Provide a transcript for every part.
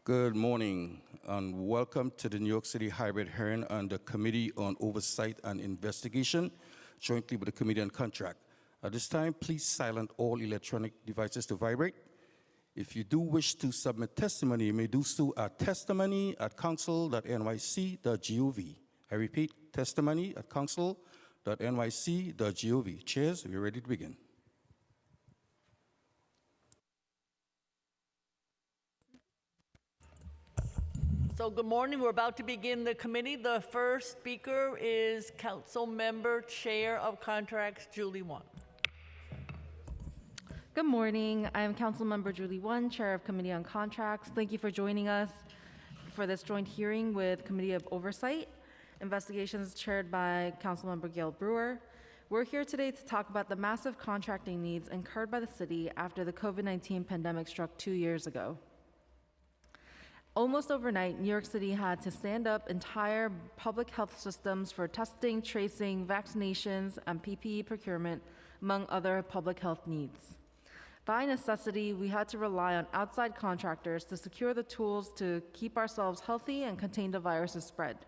Good morning and welcome to the New York City hybrid hearing on the Committee on Oversight and Investigation, jointly with the Committee on Contract. At this time, please silence all electronic devices to vibrate. If you do wish to submit testimony, you may do so at testimony@council.nyc.gov. I repeat, testimony@council.nyc.gov. Chairs, we're ready to begin. So good morning. We're about to begin the committee. The first speaker is Council Member Chair of Contracts, Julie Won. Good morning. I am Council Member Julie Won, Chair of Committee on Contracts. Thank you for joining us for this joint hearing with Committee of Oversight Investigations chaired by Council Member Gail Brewer. We're here today to talk about the massive contracting needs incurred by the city after the COVID-19 pandemic struck 2 years ago. Almost overnight, New York City had to stand up entire public health systems for testing, tracing, vaccinations, and PPE procurement, among other public health needs. By necessity, we had to rely on outside contractors to secure the tools to keep ourselves healthy and contain the virus's spread,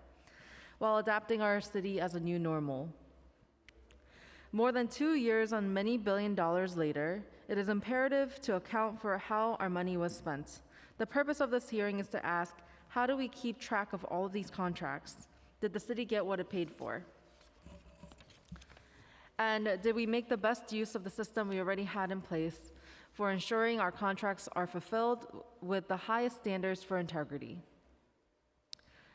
while adapting our city as a new normal. More than 2 years and many billion dollars later, it is imperative to account for how our money was spent. The purpose of this hearing is to ask, how do we keep track of all of these contracts? Did the city get what it paid for? And did we make the best use of the system we already had in place for ensuring our contracts are fulfilled with the highest standards for integrity?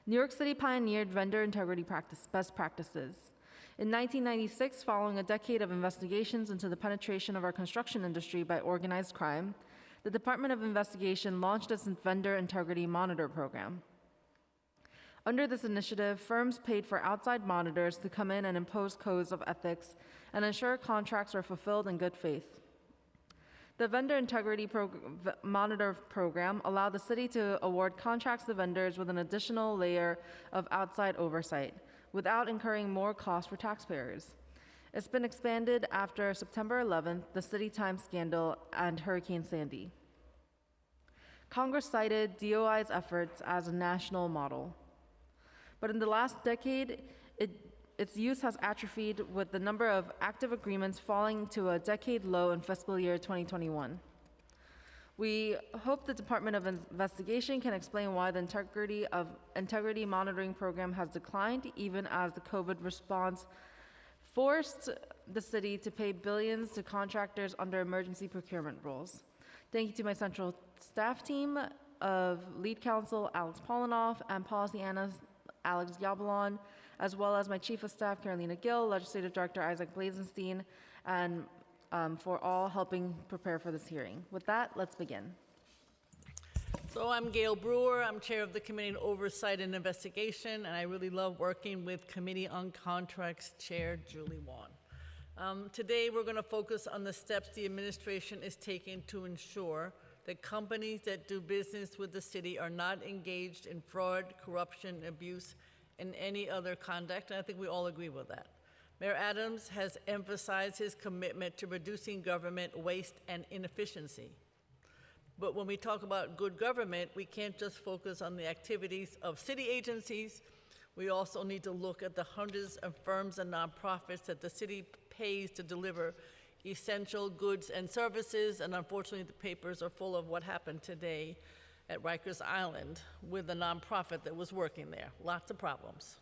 New York City pioneered vendor integrity best practices. In 1996, following a decade of investigations into the penetration of our construction industry by organized crime, the Department of Investigation launched its Vendor Integrity Monitor program. Under this initiative, firms paid for outside monitors to come in and impose codes of ethics and ensure contracts are fulfilled in good faith. The Vendor Integrity Monitor program allowed the city to award contracts to vendors with an additional layer of outside oversight, without incurring more costs for taxpayers. It's been expanded after September 11th, the City Times scandal, and Hurricane Sandy. Congress cited DOI's efforts as a national model. But in the last decade, its use has atrophied, with the number of active agreements falling to a decade low in fiscal year 2021. We hope the Department of Investigation can explain why the integrity monitoring program has declined, even as the COVID response forced the city to pay billions to contractors under emergency procurement rules. Thank you to my central staff team of lead counsel Alex Polinoff and policy analyst Alex Yabalon, as well as my chief of staff Carolina Gill, legislative director Isaac Blazenstein, and for all helping prepare for this hearing. With that, let's begin. So I'm Gail Brewer. I'm chair of the Committee on Oversight and Investigation, and I really love working with Committee on Contracts Chair Julie Won. Today, we're going to focus on the steps the administration is taking to ensure that companies that do business with the city are not engaged in fraud, corruption, abuse, and any other conduct, and I think we all agree with that. Mayor Adams has emphasized his commitment to reducing government waste and inefficiency. But when we talk about good government, we can't just focus on the activities of city agencies. We also need to look at the hundreds of firms and nonprofits that the city pays to deliver essential goods and services. And unfortunately, the papers are full of what happened today at Rikers Island with a nonprofit that was working there. Lots of problems.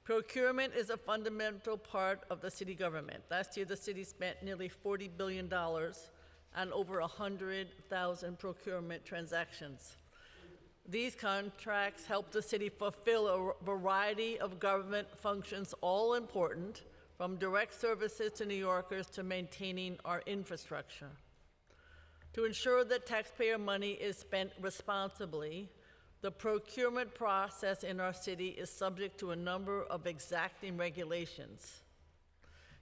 Procurement is a fundamental part of the city government. Last year, the city spent nearly $40 billion on over 100,000 procurement transactions. These contracts help the city fulfill a variety of government functions, all important, from direct services to New Yorkers to maintaining our infrastructure. To ensure that taxpayer money is spent responsibly, the procurement process in our city is subject to a number of exacting regulations.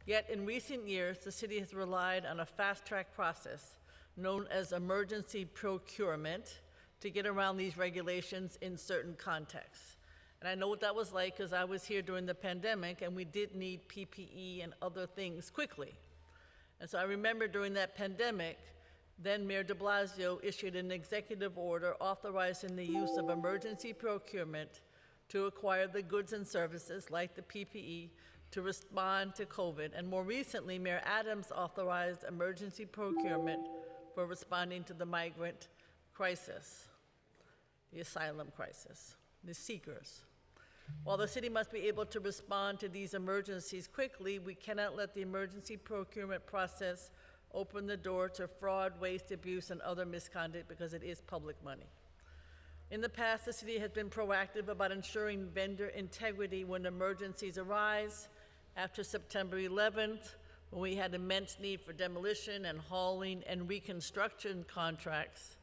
Yet in recent years, the city has relied on a fast-track process known as emergency procurement to get around these regulations in certain contexts. And I know what that was like because I was here during the pandemic and we did need PPE and other things quickly. And so I remember during that pandemic, Then Mayor de Blasio issued an executive order authorizing the use of emergency procurement to acquire the goods and services like the PPE to respond to COVID. And more recently, Mayor Adams authorized emergency procurement for responding to the migrant crisis, the asylum crisis, the seekers. While the city must be able to respond to these emergencies quickly, we cannot let the emergency procurement process open the door to fraud, waste, abuse, and other misconduct because it is public money. In the past, the city has been proactive about ensuring vendor integrity when emergencies arise. After September 11th, when we had immense need for demolition and hauling and reconstruction contracts,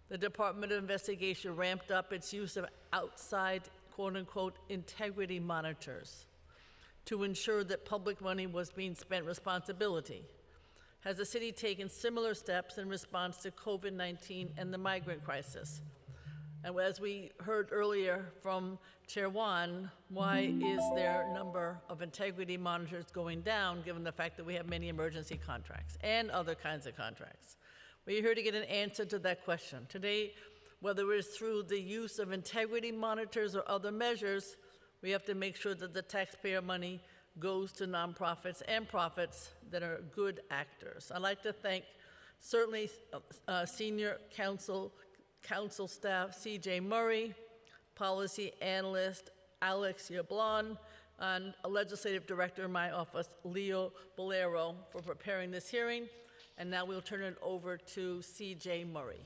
the Department of Investigation ramped up its use of outside, quote-unquote, integrity monitors to ensure that public money was being spent responsibly. Has the city taken similar steps in response to COVID-19 and the migrant crisis? And as we heard earlier from Chair Juan, why is their number of integrity monitors going down given the fact that we have many emergency contracts and other kinds of contracts? We're here to get an answer to that question. Today, whether it's through the use of integrity monitors or other measures, we have to make sure that the taxpayer money goes to nonprofits and profits that are good actors. I'd like to thank certainly senior council staff CJ Murray, policy analyst Alex Yablon, and a legislative director in my office, Leo Bolero, for preparing this hearing. And now we'll turn it over to CJ Murray.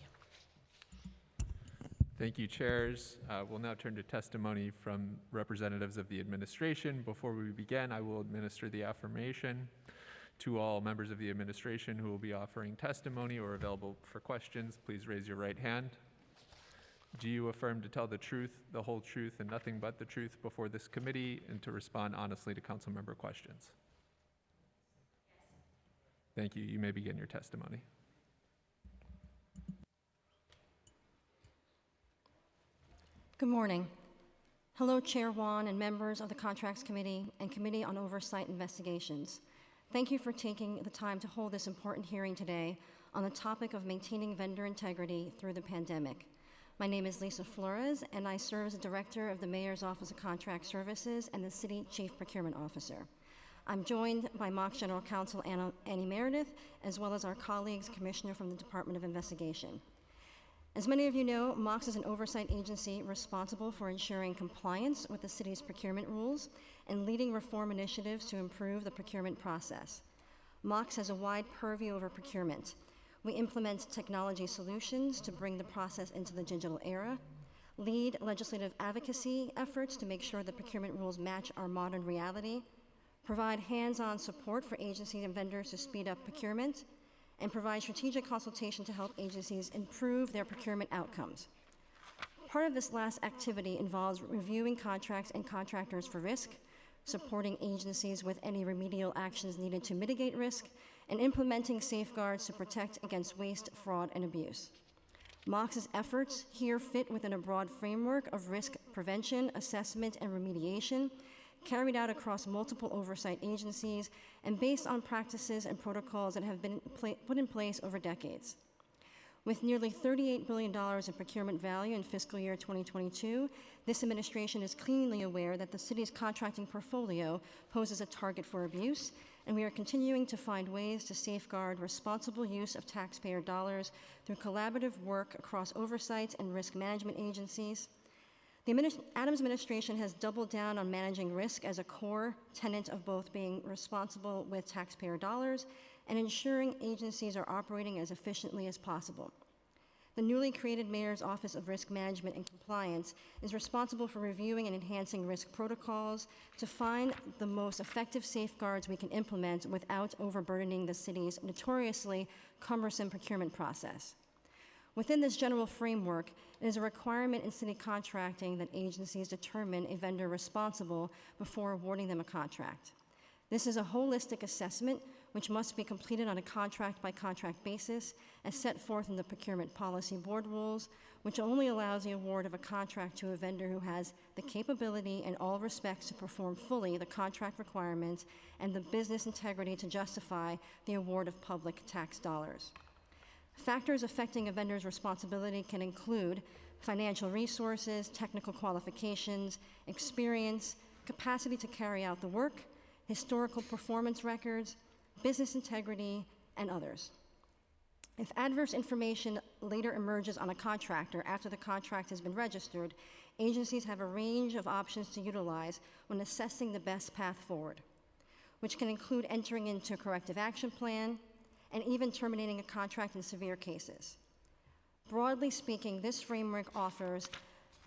Thank you, chairs. We'll now turn to testimony from representatives of the administration. Before we begin, I will administer the affirmation to all members of the administration who will be offering testimony or available for questions. Please raise your right hand. Do you affirm to tell the truth, the whole truth, and nothing but the truth before this committee and to respond honestly to council member questions? Thank you. You may begin your testimony. Good morning. Hello, Chair Juan and members of the Contracts Committee and Committee on Oversight Investigations. Thank you for taking the time to hold this important hearing today on the topic of maintaining vendor integrity through the pandemic. My name is Lisa Flores, and I serve as the Director of the Mayor's Office of Contract Services and the City Chief Procurement Officer. I'm joined by MOC's General Counsel Annie Meredith, as well as our colleagues, Commissioner from the Department of Investigation. As many of you know, MOCS is an oversight agency responsible for ensuring compliance with the city's procurement rules and leading reform initiatives to improve the procurement process. MOCS has a wide purview over procurement. We implement technology solutions to bring the process into the digital era, lead legislative advocacy efforts to make sure the procurement rules match our modern reality, provide hands-on support for agencies and vendors to speed up procurement, and provide strategic consultation to help agencies improve their procurement outcomes. Part of this last activity involves reviewing contracts and contractors for risk, supporting agencies with any remedial actions needed to mitigate risk, and implementing safeguards to protect against waste, fraud, and abuse. MOCS's efforts here fit within a broad framework of risk prevention, assessment, and remediation, carried out across multiple oversight agencies and based on practices and protocols that have been put in place over decades. With nearly $38 billion in procurement value in fiscal year 2022, this administration is keenly aware that the city's contracting portfolio poses a target for abuse, and we are continuing to find ways to safeguard responsible use of taxpayer dollars through collaborative work across oversight and risk management agencies. The Adams administration has doubled down on managing risk as a core tenet of both being responsible with taxpayer dollars and ensuring agencies are operating as efficiently as possible. The newly created Mayor's Office of Risk Management and Compliance is responsible for reviewing and enhancing risk protocols to find the most effective safeguards we can implement without overburdening the city's notoriously cumbersome procurement process. Within this general framework, it is a requirement in city contracting that agencies determine a vendor responsible before awarding them a contract. This is a holistic assessment which must be completed on a contract-by-contract basis as set forth in the Procurement Policy Board rules, which only allows the award of a contract to a vendor who has the capability in all respects to perform fully the contract requirements and the business integrity to justify the award of public tax dollars. Factors affecting a vendor's responsibility can include financial resources, technical qualifications, experience, capacity to carry out the work, historical performance records, business integrity, and others. If adverse information later emerges on a contractor after the contract has been registered, agencies have a range of options to utilize when assessing the best path forward, which can include entering into a corrective action plan and even terminating a contract in severe cases. Broadly speaking, this framework offers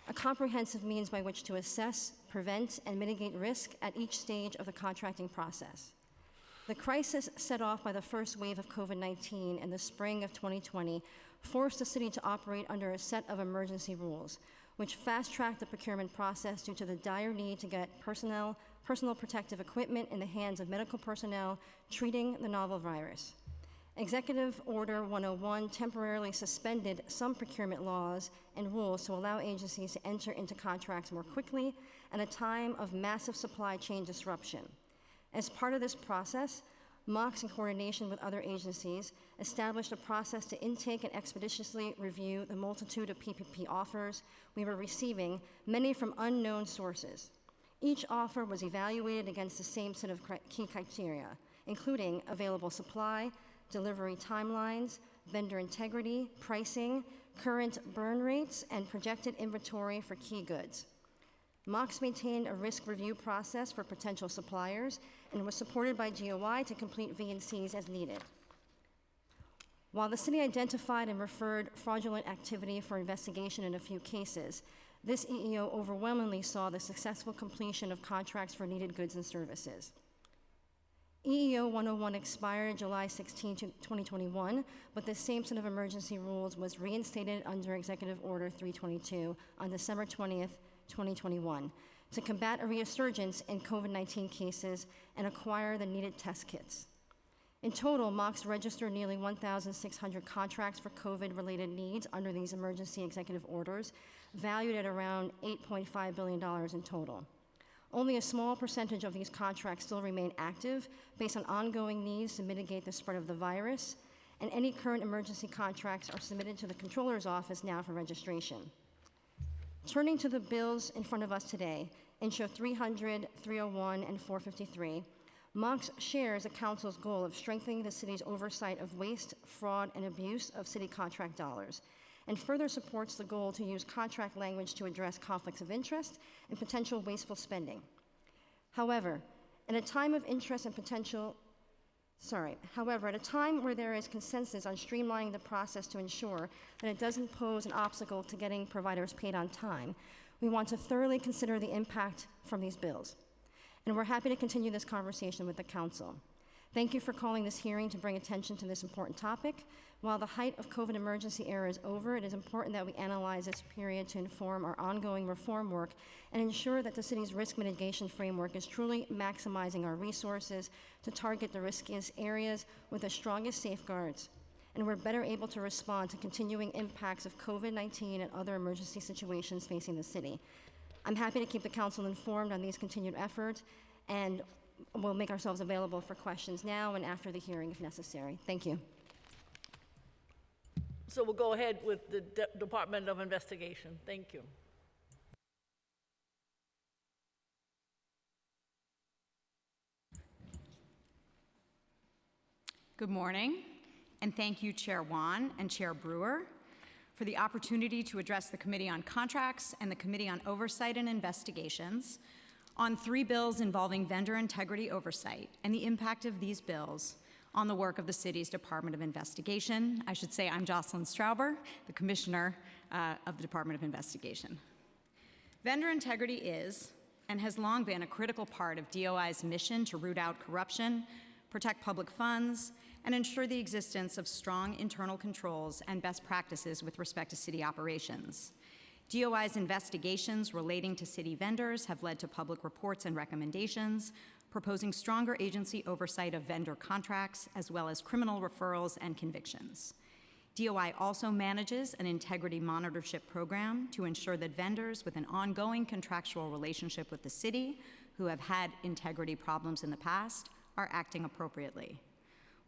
a comprehensive means by which to assess, prevent, and mitigate risk at each stage of the contracting process. The crisis set off by the first wave of COVID-19 in the spring of 2020 forced the city to operate under a set of emergency rules, which fast-tracked the procurement process due to the dire need to get personal protective equipment in the hands of medical personnel treating the novel virus. Executive Order 101 temporarily suspended some procurement laws and rules to allow agencies to enter into contracts more quickly at a time of massive supply chain disruption. As part of this process, MOX, in coordination with other agencies, established a process to intake and expeditiously review the multitude of PPP offers we were receiving, many from unknown sources. Each offer was evaluated against the same set of key criteria, including available supply, delivery timelines, vendor integrity, pricing, current burn rates, and projected inventory for key goods. MOX maintained a risk review process for potential suppliers and was supported by GOI to complete V&Cs as needed. While the city identified and referred fraudulent activity for investigation in a few cases, this EEO overwhelmingly saw the successful completion of contracts for needed goods and services. EEO 101 expired July 16, 2021, but the same set of emergency rules was reinstated under Executive Order 322 on December 20th, 2021, to combat a resurgence in COVID-19 cases and acquire the needed test kits. In total, MOX registered nearly 1,600 contracts for COVID-related needs under these emergency executive orders, valued at around $8.5 billion in total. Only a small percentage of these contracts still remain active based on ongoing needs to mitigate the spread of the virus, and any current emergency contracts are submitted to the Controller's Office now for registration. Turning to the bills in front of us today, Intro 300, 301, and 453, MOX shares the Council's goal of strengthening the city's oversight of waste, fraud, and abuse of city contract dollars, and further supports the goal to use contract language to address conflicts of interest and potential wasteful spending. However, at a time where there is consensus on streamlining the process to ensure that it doesn't pose an obstacle to getting providers paid on time, we want to thoroughly consider the impact from these bills. And we're happy to continue this conversation with the Council. Thank you for calling this hearing to bring attention to this important topic. While the height of COVID emergency era is over, it is important that we analyze this period to inform our ongoing reform work and ensure that the city's risk mitigation framework is truly maximizing our resources to target the riskiest areas with the strongest safeguards, and we're better able to respond to continuing impacts of COVID-19 and other emergency situations facing the city. I'm happy to keep the Council informed on these continued efforts, and we'll make ourselves available for questions now and after the hearing if necessary. Thank you. So we'll go ahead with the Department of Investigation. Thank you. Good morning, and thank you, Chair Wan and Chair Brewer, for the opportunity to address the Committee on Contracts and the Committee on Oversight and Investigations on 3 bills involving vendor integrity oversight and the impact of these bills on the work of the city's Department of Investigation. I should say I'm Jocelyn Strauber, the Commissioner of the Department of Investigation. Vendor integrity is and has long been a critical part of DOI's mission to root out corruption, protect public funds, and ensure the existence of strong internal controls and best practices with respect to city operations. DOI's investigations relating to city vendors have led to public reports and recommendations proposing stronger agency oversight of vendor contracts, as well as criminal referrals and convictions. DOI also manages an integrity monitorship program to ensure that vendors with an ongoing contractual relationship with the city who have had integrity problems in the past are acting appropriately.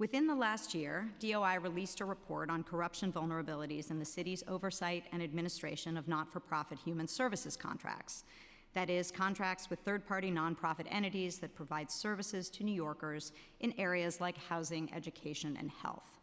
Within the last year, DOI released a report on corruption vulnerabilities in the city's oversight and administration of not-for-profit human services contracts. That is, contracts with third-party nonprofit entities that provide services to New Yorkers in areas like housing, education, and health.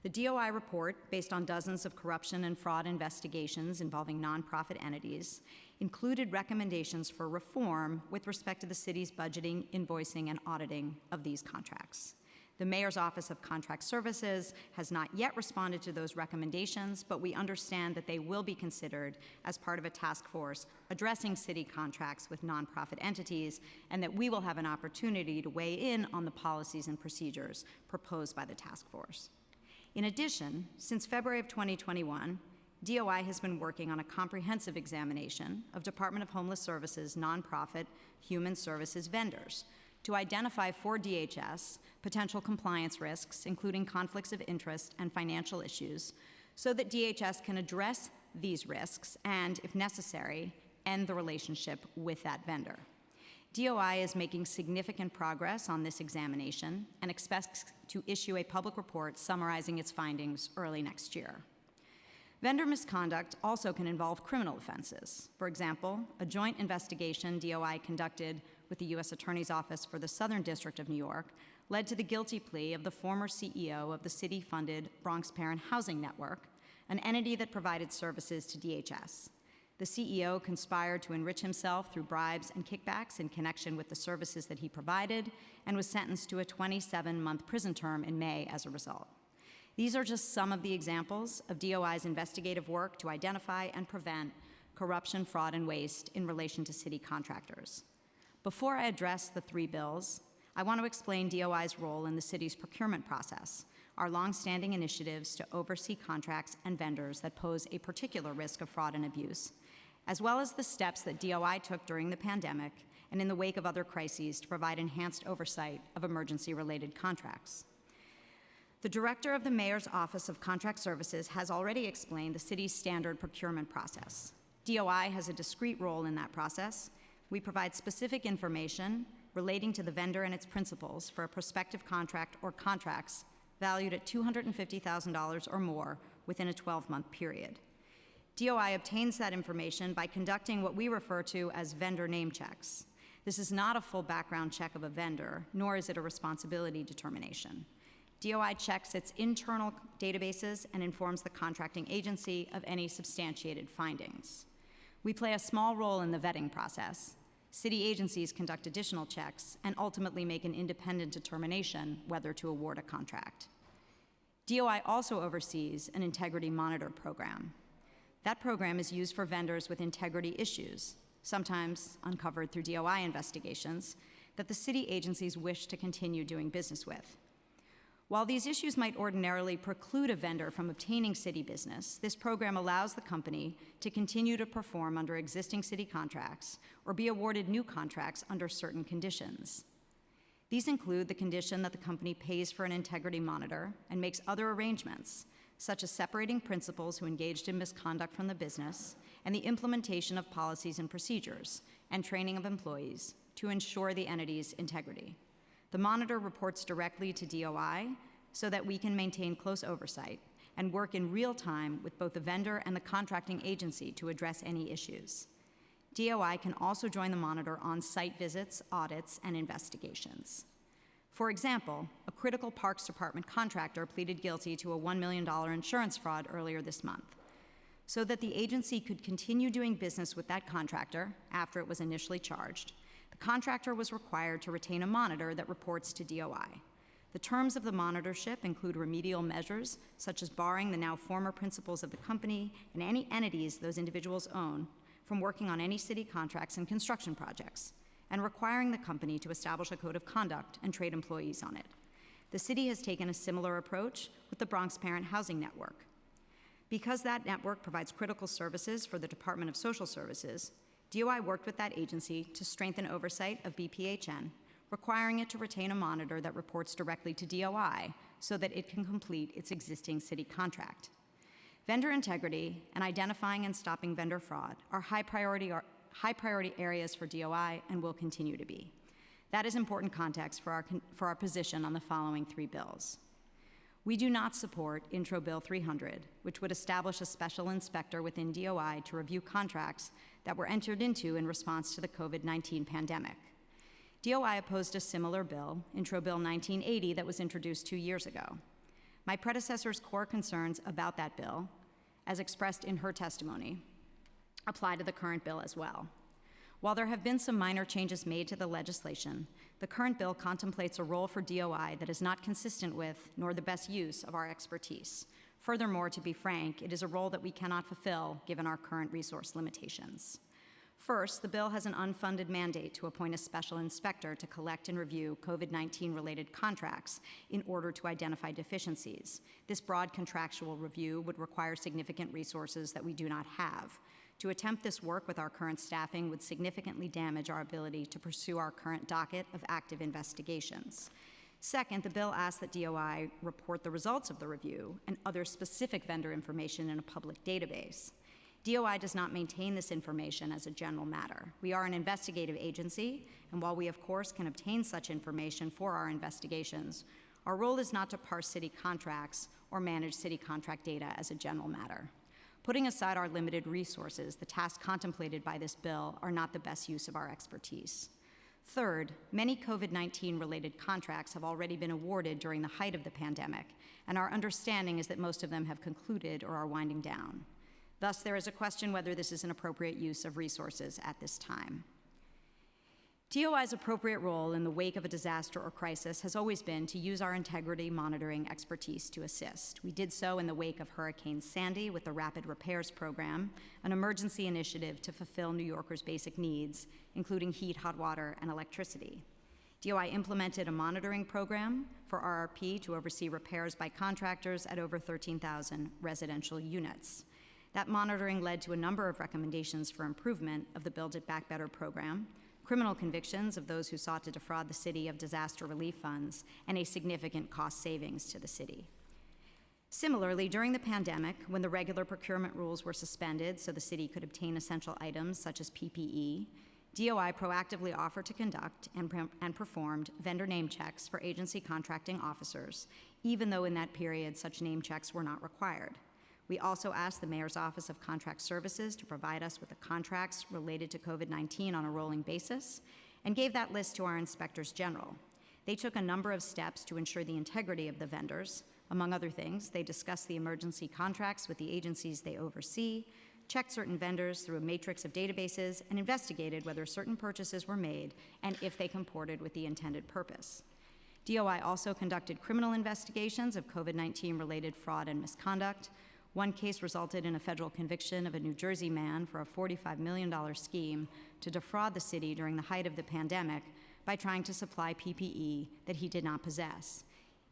The DOI report, based on dozens of corruption and fraud investigations involving nonprofit entities, included recommendations for reform with respect to the city's budgeting, invoicing, and auditing of these contracts. The Mayor's Office of Contract Services has not yet responded to those recommendations, but we understand that they will be considered as part of a task force addressing city contracts with nonprofit entities, and that we will have an opportunity to weigh in on the policies and procedures proposed by the task force. In addition, since February of 2021, DOI has been working on a comprehensive examination of Department of Homeless Services nonprofit human services vendors to identify for DHS potential compliance risks, including conflicts of interest and financial issues, so that DHS can address these risks and, if necessary, end the relationship with that vendor. DOI is making significant progress on this examination and expects to issue a public report summarizing its findings early next year. Vendor misconduct also can involve criminal offenses. For example, a joint investigation DOI conducted with the U.S. Attorney's Office for the Southern District of New York led to the guilty plea of the former CEO of the city-funded Bronx Parent Housing Network, an entity that provided services to DHS. The CEO conspired to enrich himself through bribes and kickbacks in connection with the services that he provided and was sentenced to a 27-month prison term in May as a result. These are just some of the examples of DOI's investigative work to identify and prevent corruption, fraud, and waste in relation to city contractors. Before I address the three bills, I want to explain DOI's role in the city's procurement process, our longstanding initiatives to oversee contracts and vendors that pose a particular risk of fraud and abuse, as well as the steps that DOI took during the pandemic and in the wake of other crises to provide enhanced oversight of emergency-related contracts. The director of the Mayor's Office of Contract Services has already explained the city's standard procurement process. DOI has a discrete role in that process. We provide specific information relating to the vendor and its principals for a prospective contract or contracts valued at $250,000 or more within a 12-month period. DOI obtains that information by conducting what we refer to as vendor name checks. This is not a full background check of a vendor, nor is it a responsibility determination. DOI checks its internal databases and informs the contracting agency of any substantiated findings. We play a small role in the vetting process. City agencies conduct additional checks and ultimately make an independent determination whether to award a contract. DOI also oversees an integrity monitor program. That program is used for vendors with integrity issues, sometimes uncovered through DOI investigations, that the city agencies wish to continue doing business with. While these issues might ordinarily preclude a vendor from obtaining city business, this program allows the company to continue to perform under existing city contracts or be awarded new contracts under certain conditions. These include the condition that the company pays for an integrity monitor and makes other arrangements, such as separating principals who engaged in misconduct from the business and the implementation of policies and procedures and training of employees to ensure the entity's integrity. The monitor reports directly to DOI so that we can maintain close oversight and work in real time with both the vendor and the contracting agency to address any issues. DOI can also join the monitor on site visits, audits, and investigations. For example, a critical Parks Department contractor pleaded guilty to a $1 million insurance fraud earlier this month. So that the agency could continue doing business with that contractor after it was initially charged, the contractor was required to retain a monitor that reports to DOI. The terms of the monitorship include remedial measures, such as barring the now former principals of the company and any entities those individuals own from working on any city contracts and construction projects, and requiring the company to establish a code of conduct and trade employees on it. The city has taken a similar approach with the Bronx Parent Housing Network. Because that network provides critical services for the Department of Social Services, DOI worked with that agency to strengthen oversight of BPHN, requiring it to retain a monitor that reports directly to DOI so that it can complete its existing city contract. Vendor integrity and identifying and stopping vendor fraud are high priority areas for DOI and will continue to be. That is important context for our position on the following three bills. We do not support Intro Bill 300, which would establish a special inspector within DOI to review contracts that were entered into in response to the COVID-19 pandemic. DOI opposed a similar bill, Intro Bill 1980, that was introduced 2 years ago. My predecessor's core concerns about that bill, as expressed in her testimony, apply to the current bill as well. While there have been some minor changes made to the legislation, the current bill contemplates a role for DOI that is not consistent with, nor the best use of our expertise. Furthermore, to be frank, it is a role that we cannot fulfill given our current resource limitations. First, the bill has an unfunded mandate to appoint a special inspector to collect and review COVID-19 related contracts in order to identify deficiencies. This broad contractual review would require significant resources that we do not have. To attempt this work with our current staffing would significantly damage our ability to pursue our current docket of active investigations. Second, the bill asks that DOI report the results of the review and other specific vendor information in a public database. DOI does not maintain this information as a general matter. We are an investigative agency, and while we of course can obtain such information for our investigations, our role is not to parse city contracts or manage city contract data as a general matter. Putting aside our limited resources, the tasks contemplated by this bill are not the best use of our expertise. Third, many COVID-19 related contracts have already been awarded during the height of the pandemic, and our understanding is that most of them have concluded or are winding down. Thus, there is a question whether this is an appropriate use of resources at this time. DOI's appropriate role in the wake of a disaster or crisis has always been to use our integrity monitoring expertise to assist. We did so in the wake of Hurricane Sandy with the Rapid Repairs Program, an emergency initiative to fulfill New Yorkers' basic needs, including heat, hot water, and electricity. DOI implemented a monitoring program for RRP to oversee repairs by contractors at over 13,000 residential units. That monitoring led to a number of recommendations for improvement of the Build It Back Better program, criminal convictions of those who sought to defraud the city of disaster relief funds, and a significant cost savings to the city. Similarly, during the pandemic, when the regular procurement rules were suspended so the city could obtain essential items such as PPE, DOI proactively offered to conduct and performed vendor name checks for agency contracting officers, even though in that period such name checks were not required. We also asked the Mayor's Office of Contract Services to provide us with the contracts related to COVID-19 on a rolling basis and gave that list to our inspectors general. They took a number of steps to ensure the integrity of the vendors. Among other things, they discussed the emergency contracts with the agencies they oversee, checked certain vendors through a matrix of databases, and investigated whether certain purchases were made and if they comported with the intended purpose. DOI also conducted criminal investigations of COVID-19 related fraud and misconduct. One case resulted in a federal conviction of a New Jersey man for a $45 million scheme to defraud the city during the height of the pandemic by trying to supply PPE that he did not possess.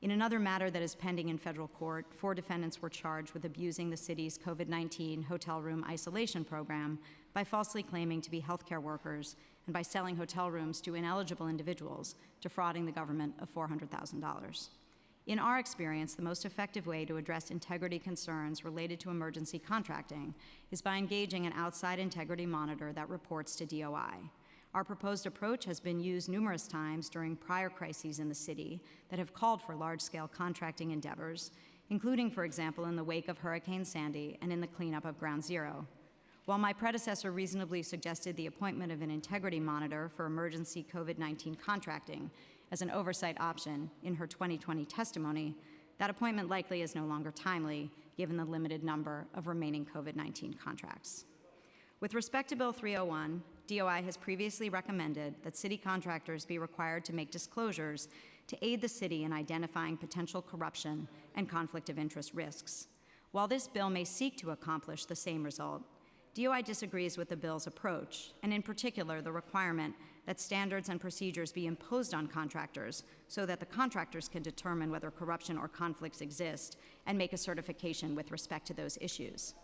In another matter that is pending in federal court, 4 defendants were charged with abusing the city's COVID-19 hotel room isolation program by falsely claiming to be healthcare workers and by selling hotel rooms to ineligible individuals, defrauding the government of $400,000. In our experience, the most effective way to address integrity concerns related to emergency contracting is by engaging an outside integrity monitor that reports to DOI. Our proposed approach has been used numerous times during prior crises in the city that have called for large-scale contracting endeavors, including, for example, in the wake of Hurricane Sandy and in the cleanup of Ground Zero. While my predecessor reasonably suggested the appointment of an integrity monitor for emergency COVID-19 contracting as an oversight option in her 2020 testimony, that appointment likely is no longer timely given the limited number of remaining COVID-19 contracts. With respect to Bill 301, DOI has previously recommended that city contractors be required to make disclosures to aid the city in identifying potential corruption and conflict of interest risks. While this bill may seek to accomplish the same result, DOI disagrees with the bill's approach, and in particular the requirement that standards and procedures be imposed on contractors so that the contractors can determine whether corruption or conflicts exist and make a certification with respect to those issues.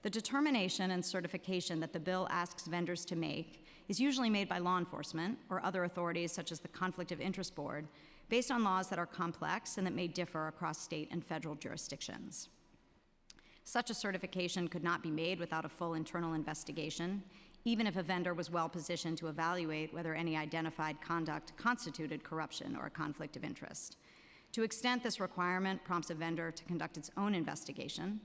The determination and certification that the bill asks vendors to make is usually made by law enforcement or other authorities such as the Conflict of Interest Board, based on laws that are complex and that may differ across state and federal jurisdictions. Such a certification could not be made without a full internal investigation, even if a vendor was well positioned to evaluate whether any identified conduct constituted corruption or a conflict of interest. To extent this requirement prompts a vendor to conduct its own investigation,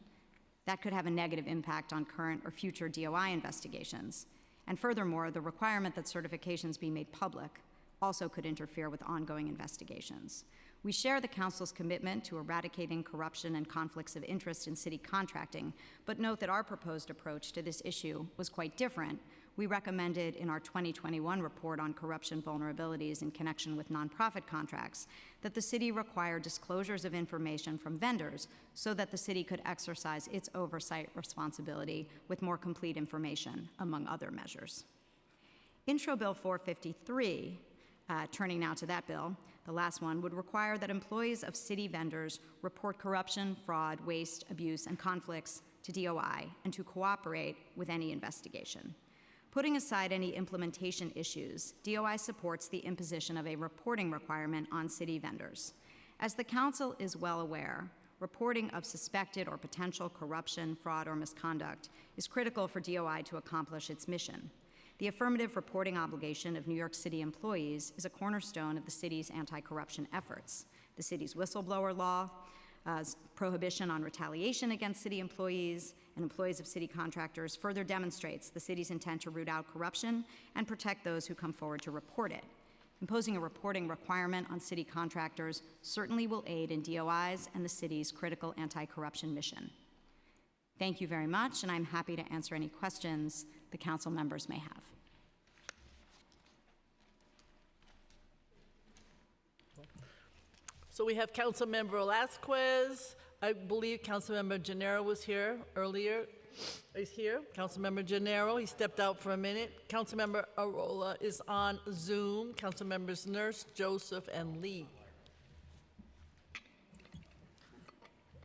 that could have a negative impact on current or future DOI investigations. And furthermore, the requirement that certifications be made public also could interfere with ongoing investigations. We share the Council's commitment to eradicating corruption and conflicts of interest in city contracting, but note that our proposed approach to this issue was quite different. We recommended in our 2021 report on corruption vulnerabilities in connection with nonprofit contracts that the city require disclosures of information from vendors so that the city could exercise its oversight responsibility with more complete information, among other measures. Intro Bill 453, turning now to that bill, the last one, would require that employees of city vendors report corruption, fraud, waste, abuse, and conflicts to DOI and to cooperate with any investigation. Putting aside any implementation issues, DOI supports the imposition of a reporting requirement on city vendors. As the Council is well aware, reporting of suspected or potential corruption, fraud, or misconduct is critical for DOI to accomplish its mission. The affirmative reporting obligation of New York City employees is a cornerstone of the city's anti-corruption efforts. The city's whistleblower law, prohibition on retaliation against city employees and employees of city contractors further demonstrates the city's intent to root out corruption and protect those who come forward to report it. Imposing a reporting requirement on city contractors certainly will aid in DOI's and the city's critical anti-corruption mission. Thank you very much, and I'm happy to answer any questions the council members may have. So we have Councilmember Velasquez. I believe Councilmember Gennaro was here earlier. He's here. Councilmember Gennaro, he stepped out for a minute. Councilmember Arola is on Zoom. Councilmembers Nurse, Joseph, and Lee.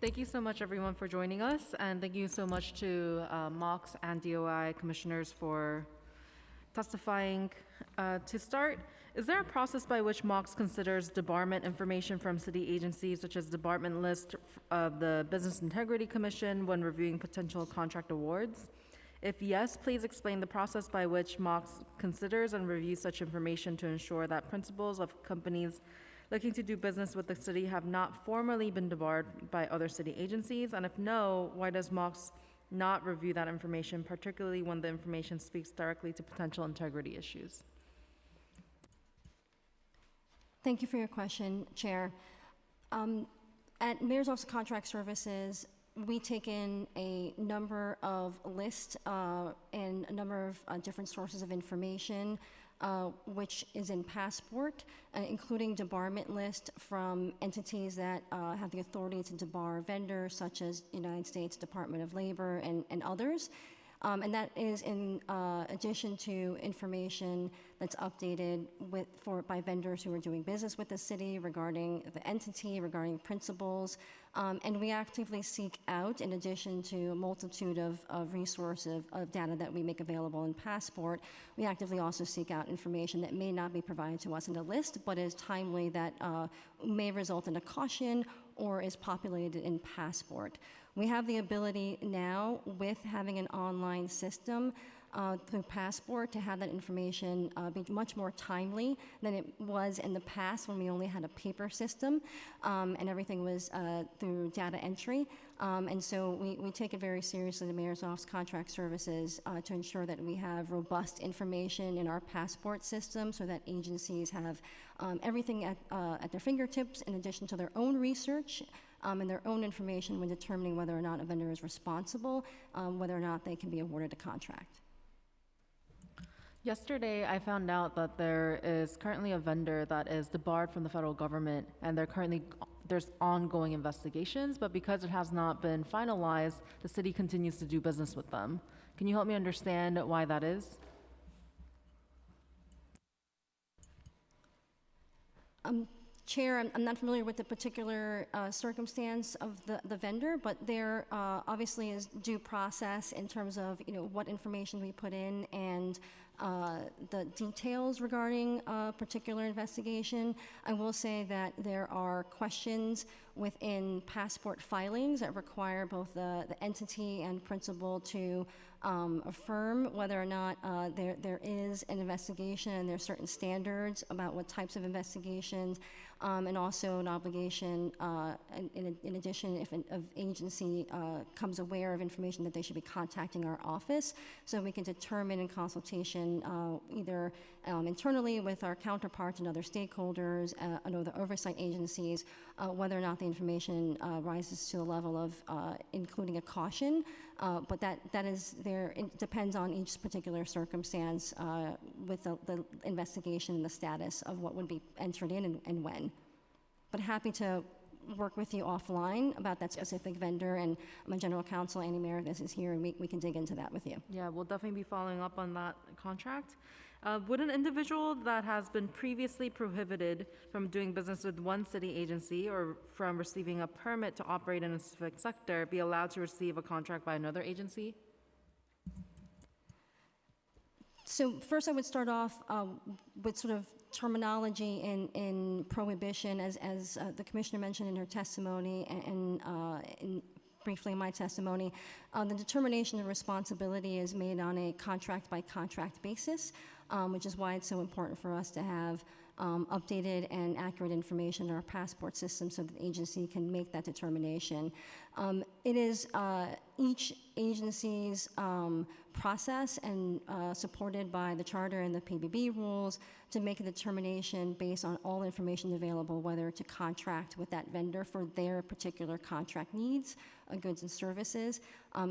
Thank you so much, everyone, for joining us, and thank you so much to MOX and DOI commissioners for testifying. To start, is there a process by which MOX considers debarment information from city agencies, such as debarment list of the Business Integrity Commission when reviewing potential contract awards? If yes, please explain the process by which MOX considers and reviews such information to ensure that principals of companies looking to do business with the city have not formally been debarred by other city agencies, and if no, why does MOX not review that information, particularly when the information speaks directly to potential integrity issues? Thank you for your question, Chair. At Mayor's Office of Contract Services, we take in a number of lists and a number of different sources of information, which is in Passport, including debarment list from entities that have the authority to debar vendors, such as United States Department of Labor and others. And that is in addition to information that's updated by vendors who are doing business with the city regarding the entity, regarding principals. And we actively seek out, in addition to a multitude of resources of data that we make available in Passport, we actively also seek out information that may not be provided to us in the list, but is timely, that may result in a caution or is populated in Passport. We have the ability now, with having an online system through Passport, to have that information be much more timely than it was in the past when we only had a paper system and everything was through data entry. And so we take it very seriously, the Mayor's Office Contract Services, to ensure that we have robust information in our Passport system so that agencies have everything at their fingertips, in addition to their own research and their own information when determining whether or not a vendor is responsible, whether or not they can be awarded a contract. Yesterday, I found out that there is currently a vendor that is debarred from the federal government, and there's ongoing investigations, but because it has not been finalized, the city continues to do business with them. Can you help me understand why that is? Chair, I'm not familiar with the particular circumstance of the vendor, but there obviously is due process in terms of what information we put in and the details regarding a particular investigation. I will say that there are questions within passport filings that require both the entity and principal to affirm whether or not there is an investigation, and there are certain standards about what types of investigations, and also an obligation, in addition, if an agency comes aware of information, that they should be contacting our office so we can determine in consultation either internally with our counterparts and other stakeholders and other oversight agencies whether or not the information rises to the level of including a caution. But that is there. It depends on each particular circumstance with the investigation and the status of what would be entered in and when. But happy to work with you offline about that specific vendor, and my general counsel, Annie Meredith, is here, and we can dig into that with you. Yeah, we'll definitely be following up on that contract. Would an individual that has been previously prohibited from doing business with one city agency or from receiving a permit to operate in a specific sector be allowed to receive a contract by another agency? So first I would start off with sort of terminology in prohibition, as the commissioner mentioned in her testimony and briefly in my testimony. The determination of responsibility is made on a contract-by-contract basis, which is why it's so important for us to have updated and accurate information in our passport system so that the agency can make that determination. It is each agency's process and supported by the charter and the PBB rules to make a determination based on all information available, whether to contract with that vendor for their particular contract needs, goods and services.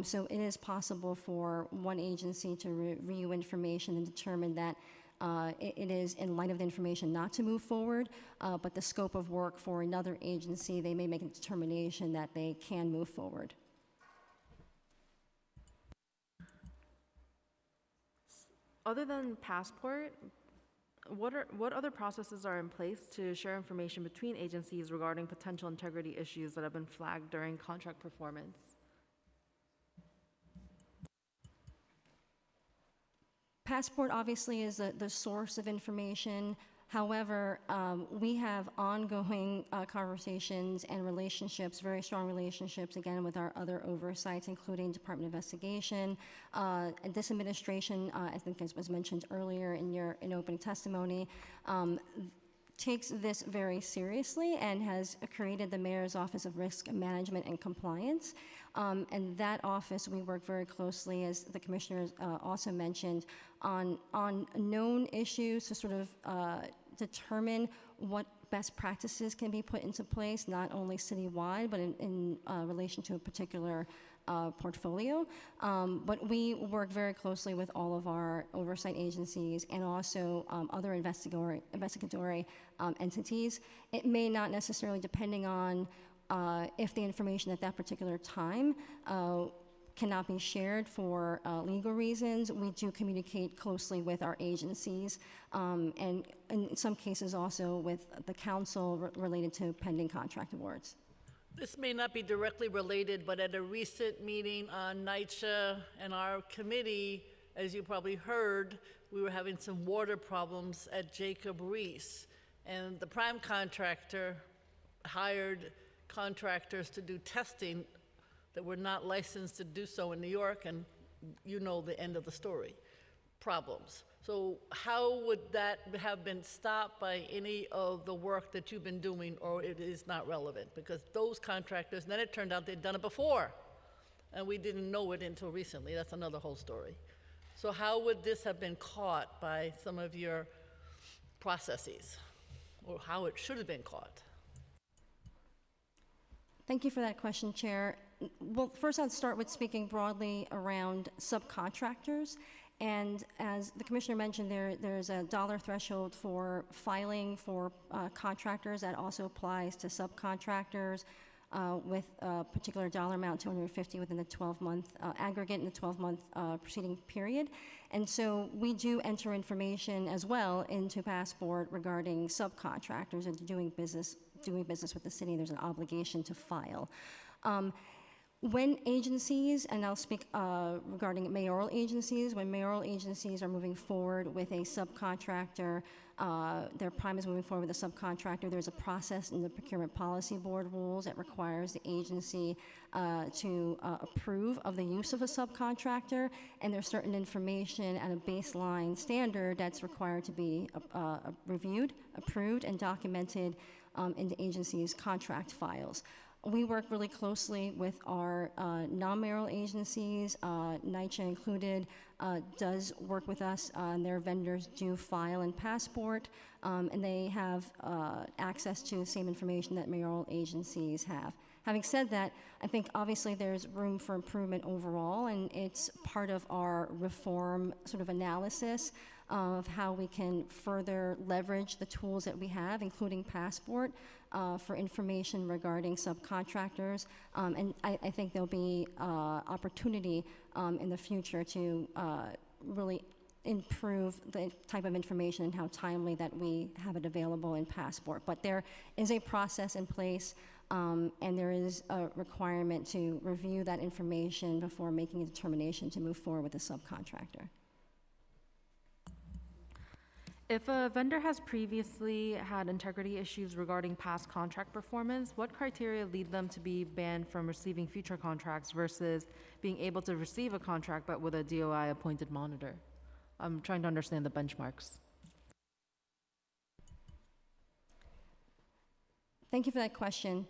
So it is possible for one agency to review information and determine that it is in light of the information not to move forward, but the scope of work for another agency, they may make a determination that they can move forward. Other than passport, what other processes are in place to share information between agencies regarding potential integrity issues that have been flagged during contract performance? Passport obviously is the source of information. However, we have ongoing conversations and relationships, very strong relationships, again, with our other oversights, including Department of Investigation. And this administration, I think as was mentioned earlier in opening testimony, takes this very seriously and has created the Mayor's Office of Risk Management and Compliance. And that office, we work very closely, as the commissioners also mentioned, on known issues to sort of determine what best practices can be put into place, not only citywide, but in relation to a particular portfolio. But we work very closely with all of our oversight agencies and also other investigatory entities. It may not necessarily, depending on if the information at that particular time cannot be shared for legal reasons, we do communicate closely with our agencies, and in some cases also with the council related to pending contract awards. This may not be directly related, but at a recent meeting on NYCC and our committee, as you probably heard, we were having some water problems at Jacob Reese, and the prime contractor hired contractors to do testing that were not licensed to do so in New York, and you know the end of the story, problems. So how would that have been stopped by any of the work that you've been doing, or it is not relevant? Because those contractors, then it turned out they'd done it before, and we didn't know it until recently. That's another whole story. So how would this have been caught by some of your processes, or how it should have been caught? Thank you for that question, Chair. Well, first I'd start with speaking broadly around subcontractors. And as the commissioner mentioned, there's a dollar threshold for filing for contractors that also applies to subcontractors with a particular dollar amount, $250 within the 12-month aggregate in the 12-month preceding period. And so we do enter information as well into Passport regarding subcontractors and doing business with the city. There's an obligation to file. When agencies, and I'll speak regarding mayoral agencies, when mayoral agencies are moving forward with a subcontractor, their prime is moving forward with a subcontractor, there's a process in the Procurement Policy Board rules that requires the agency to approve of the use of a subcontractor, and there's certain information at a baseline standard that's required to be reviewed, approved, and documented in the agency's contract files. We work really closely with our non-mayoral agencies, NYCC included, does work with us, and their vendors do file and passport, and they have access to the same information that mayoral agencies have. Having said that, I think obviously there's room for improvement overall, and it's part of our reform sort of analysis of how we can further leverage the tools that we have, including passport, for information regarding subcontractors. And I think there'll be opportunity in the future to really improve the type of information and how timely that we have it available in passport. But there is a process in place, and there is a requirement to review that information before making a determination to move forward with a subcontractor. If a vendor has previously had integrity issues regarding past contract performance, what criteria lead them to be banned from receiving future contracts versus being able to receive a contract but with a DOI-appointed monitor? I'm trying to understand the benchmarks. Thank you for that question.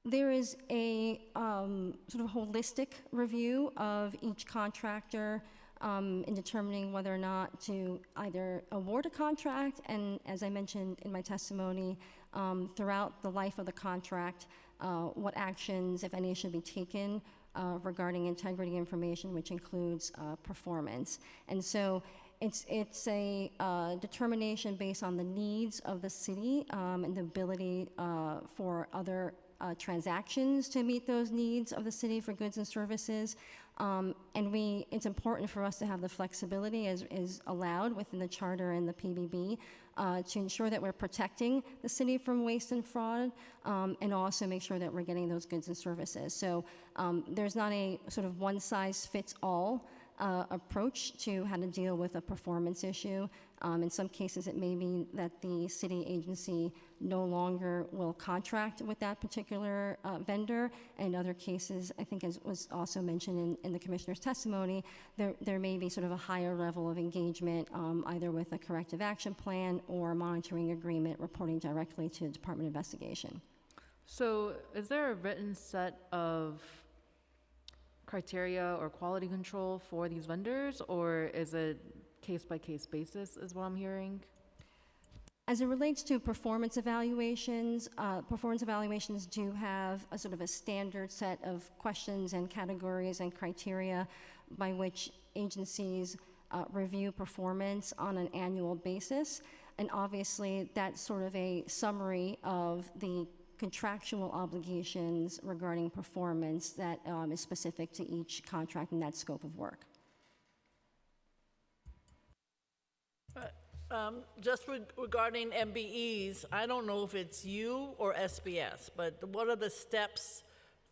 There is a sort of holistic review of each contractor in determining whether or not to either award a contract, and as I mentioned in my testimony, throughout the life of the contract, what actions, if any, should be taken regarding integrity information, which includes performance. And so it's a determination based on the needs of the city and the ability for other transactions to meet those needs of the city for goods and services. And it's important for us to have the flexibility as is allowed within the charter and the PBB to ensure that we're protecting the city from waste and fraud, and also make sure that we're getting those goods and services. So there's not a sort of one-size-fits-all approach to how to deal with a performance issue. In some cases, it may mean that the city agency no longer will contract with that particular vendor. In other cases, I think as was also mentioned in the commissioner's testimony, there may be sort of a higher level of engagement, either with a corrective action plan or a monitoring agreement reporting directly to the Department of Investigation. So is there a written set of criteria or quality control for these vendors, or is it case-by-case basis is what I'm hearing? As it relates to performance evaluations do have a sort of a standard set of questions and categories and criteria by which agencies review performance on an annual basis. And obviously, that's sort of a summary of the contractual obligations regarding performance that is specific to each contract and that scope of work. Just regarding MBEs, I don't know if it's you or SBS, but what are the steps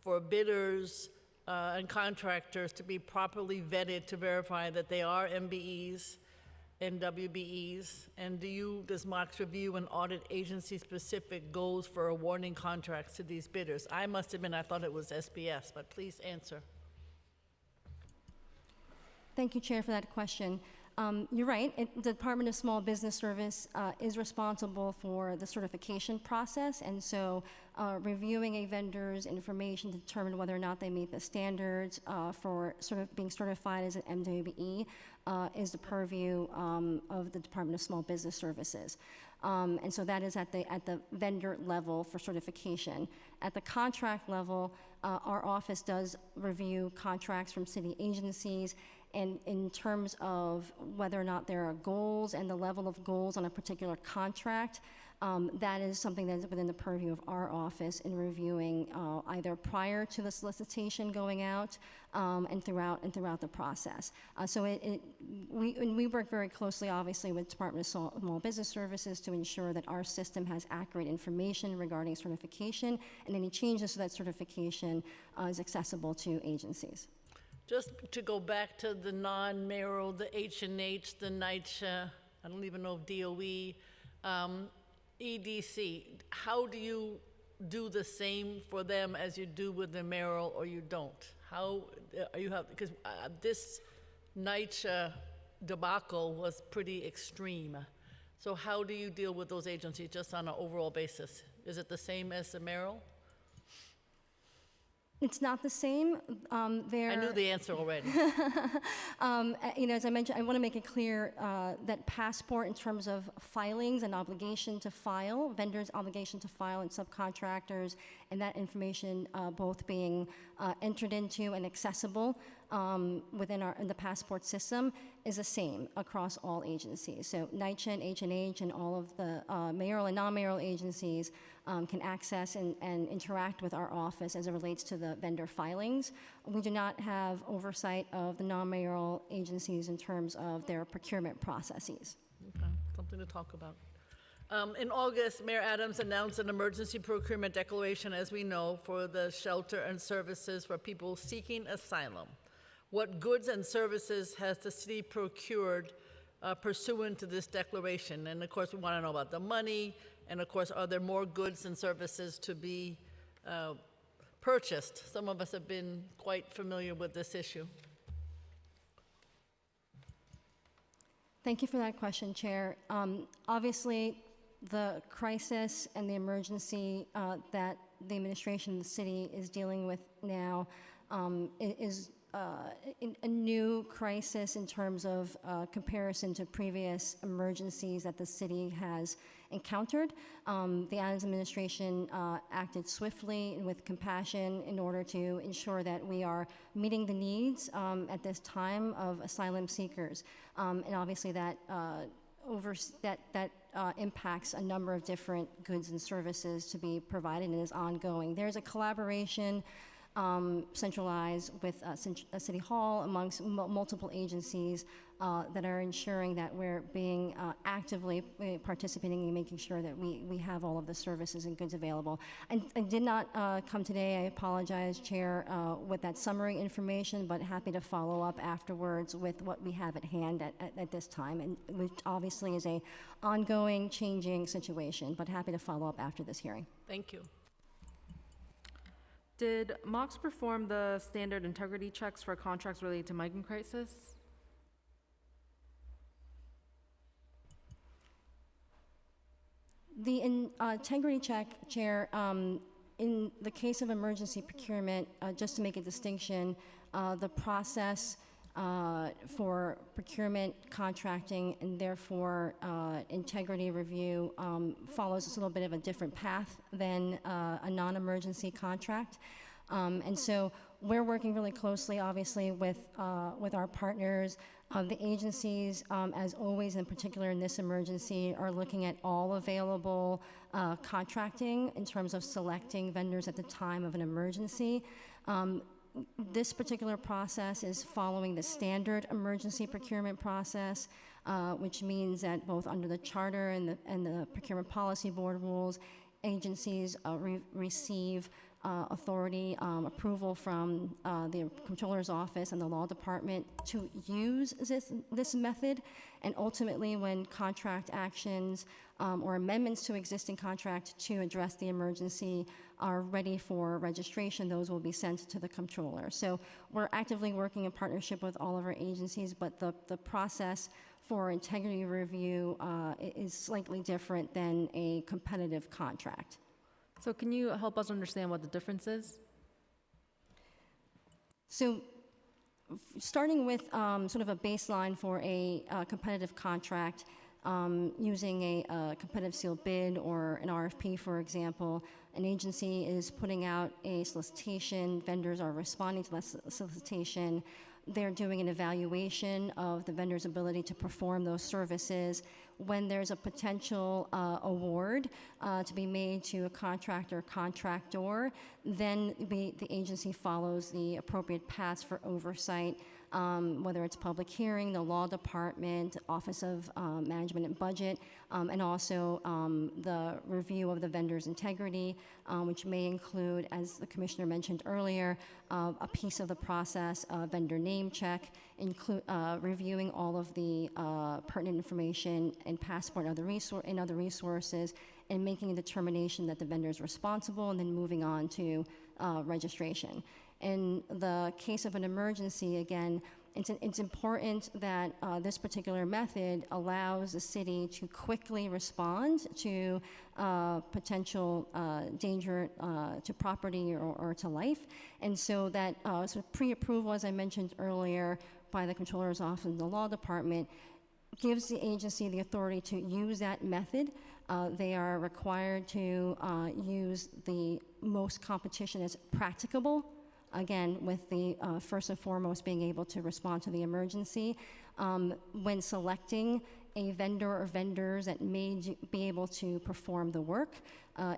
for bidders and contractors to be properly vetted to verify that they are MBEs and WBEs? And does Marks review and audit agency-specific goals for awarding contracts to these bidders? I must admit I thought it was SBS, but please answer. Thank you, Chair, for that question. You're right. The Department of Small Business Service is responsible for the certification process, and so reviewing a vendor's information to determine whether or not they meet the standards for sort of being certified as an MWBE is the purview of the Department of Small Business Services. And so that is at the vendor level for certification. At the contract level, our office does review contracts from city agencies, And in terms of whether or not there are goals and the level of goals on a particular contract, that is something that is within the purview of our office in reviewing either prior to the solicitation going out and throughout the process. So we work very closely, obviously, with Department of Small Business Services to ensure that our system has accurate information regarding certification, and any changes to that certification is accessible to agencies. Just to go back to the non-mayoral, the H&H, the NYCC, I don't even know if DOE, EDC, how do you do the same for them as you do with the mayoral, or you don't? How are you have, because this NYCC debacle was pretty extreme. So how do you deal with those agencies just on an overall basis? Is it the same as the mayoral? It's not the same. I knew the answer already. As I mentioned, I want to make it clear that Passport, in terms of filings and obligation to file, vendors' obligation to file, and subcontractors, and that information both being entered into and accessible within the Passport system, is the same across all agencies. So NYCC and H&H and all of the mayoral and non-mayoral agencies can access and interact with our office as it relates to the vendor filings. We do not have oversight of the non-mayoral agencies in terms of their procurement processes. Okay, something to talk about. In August, Mayor Adams announced an emergency procurement declaration, as we know, for the shelter and services for people seeking asylum. What goods and services has the city procured pursuant to this declaration? And of course, we want to know about the money, and of course, are there more goods and services to be purchased? Some of us have been quite familiar with this issue. Thank you for that question, Chair. Obviously, the crisis and the emergency that the administration of the city is dealing with now is a new crisis in terms of comparison to previous emergencies that the city has encountered. The Adams administration acted swiftly and with compassion in order to ensure that we are meeting the needs at this time of asylum seekers. And obviously that impacts a number of different goods and services to be provided and is ongoing. There's a collaboration centralized with City Hall amongst multiple agencies that are ensuring that we're being actively participating in making sure that we have all of the services and goods available. I did not come today, I apologize, Chair, with that summary information, but happy to follow up afterwards with what we have at hand at this time, and which obviously is a ongoing, changing situation, but happy to follow up after this hearing. Thank you. Did MOX perform the standard integrity checks for contracts related to migrant crisis? The integrity check, Chair, in the case of emergency procurement, just to make a distinction, the process for procurement, contracting, and therefore integrity review follows a little bit of a different path than a non-emergency contract. And so we're working really closely, obviously, with our partners. The agencies, as always, in particular in this emergency, are looking at all available contracting in terms of selecting vendors at the time of an emergency. This particular process is following the standard emergency procurement process, which means that both under the charter and the procurement policy board rules, agencies receive authority, approval from the Comptroller's Office and the Law Department to use this method. And ultimately, when contract actions or amendments to existing contract to address the emergency are ready for registration, those will be sent to the Comptroller. So we're actively working in partnership with all of our agencies, but the process for integrity review is slightly different than a competitive contract. So can you help us understand what the difference is? So starting with sort of a baseline for a competitive contract, using a competitive sealed bid or an RFP, for example, an agency is putting out a solicitation, vendors are responding to that solicitation. they're doing an evaluation of the vendor's ability to perform those services. When there's a potential award to be made to a contractor or contractor, then the agency follows the appropriate paths for oversight, whether it's public hearing, the law department, Office of Management and Budget, and also the review of the vendor's integrity, which may include, as the commissioner mentioned earlier, a piece of the process, a vendor name check, reviewing all of the pertinent information and passport and other resources, and making a determination that the vendor is responsible, and then moving on to registration. In the case of an emergency, again, it's important that this particular method allows the city to quickly respond to potential danger to property or to life. And so that so pre-approval, as I mentioned earlier, by the Comptroller's Office and the Law Department, gives the agency the authority to use that method. They are required to use the most competition as practicable, again, with the first and foremost being able to respond to the emergency. When selecting a vendor or vendors that may be able to perform the work,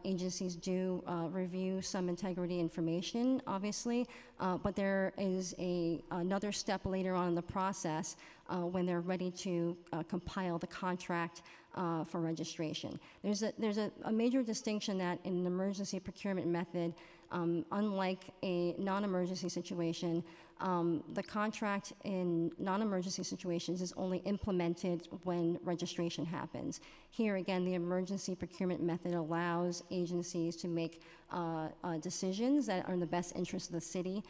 agencies do review some integrity information, obviously, but there is another step later on in the process when they're ready to compile the contract for registration. There's a major distinction that in an emergency procurement method, unlike a non-emergency situation, the contract in non-emergency situations is only implemented when registration happens. Here again, the emergency procurement method allows agencies to make decisions that are in the best interest of the city,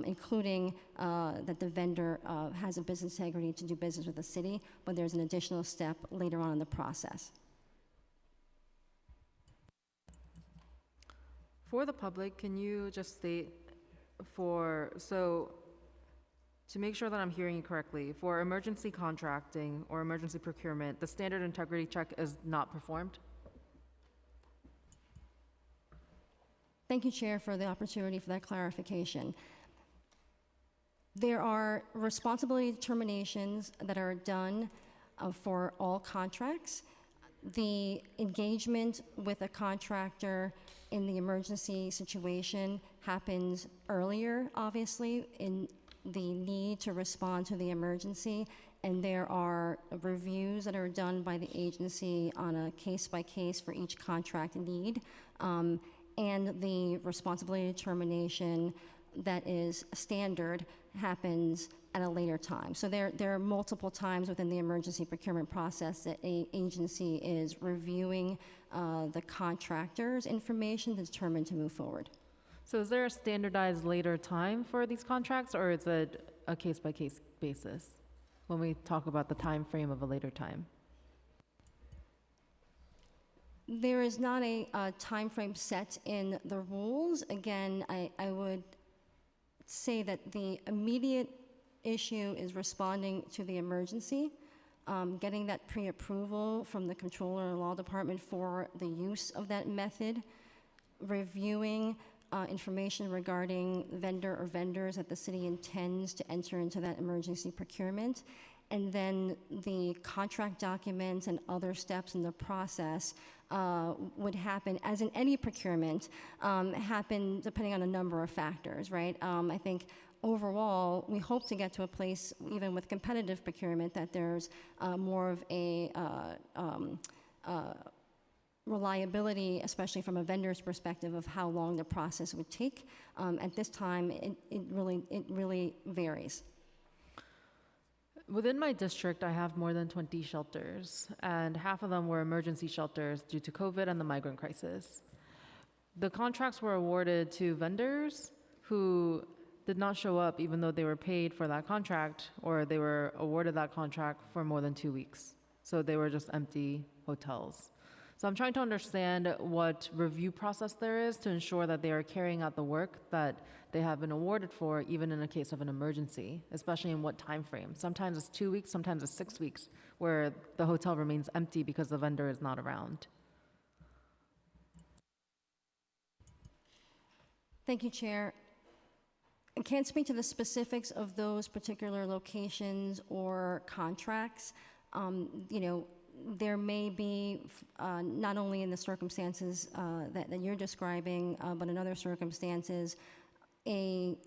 including that the vendor has a business integrity to do business with the city, but there's an additional step later on in the process. For the public, can you just state to make sure that I'm hearing you correctly, for emergency contracting or emergency procurement, the standard integrity check is not performed? Thank you, Chair, for the opportunity for that clarification. There are responsibility determinations that are done for all contracts. The engagement with a contractor in the emergency situation happens earlier, obviously, in the need to respond to the emergency, and there are reviews that are done by the agency on a case-by-case for each contract need, and the responsibility determination that is standard happens at a later time. So there are multiple times within the emergency procurement process that an agency is reviewing the contractor's information to determine to move forward. So is there a standardized later time for these contracts, or is it a case-by-case basis when we talk about the time frame of a later time? There is not a time frame set in the rules. Again, I would say that the immediate issue is responding to the emergency, getting that pre-approval from the Comptroller and Law Department for the use of that method, reviewing information regarding vendor or vendors that the city intends to enter into that emergency procurement, and then the contract documents and other steps in the process would happen, as in any procurement, happen depending on a number of factors, right? I think overall, we hope to get to a place, even with competitive procurement, that there's more of a reliability, especially from a vendor's perspective, of how long the process would take. At this time, it really varies. Within my district, I have more than 20 shelters, and half of them were emergency shelters due to COVID and the migrant crisis. The contracts were awarded to vendors who did not show up even though they were paid for that contract, or they were awarded that contract for more than 2 weeks. So they were just empty hotels. So I'm trying to understand what review process there is to ensure that they are carrying out the work that they have been awarded for, even in a case of an emergency, especially in what time frame. Sometimes it's 2 weeks, sometimes it's 6 weeks, where the hotel remains empty because the vendor is not around. Thank you, Chair. can't speak to the specifics of those particular locations or contracts. You know, there may be, not only in the circumstances that you're describing, but in other circumstances, a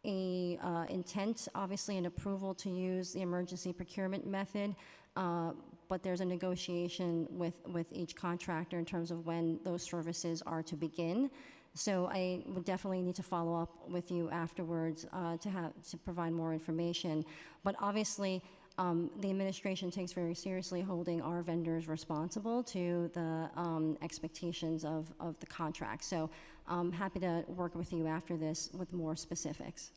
intent, obviously an approval to use the emergency procurement method, but there's a negotiation with each contractor in terms of when those services are to begin. So I would definitely need to follow up with you afterwards to provide more information. But obviously, the administration takes very seriously holding our vendors responsible to the expectations of the contract. So I'm happy to work with you after this with more specifics.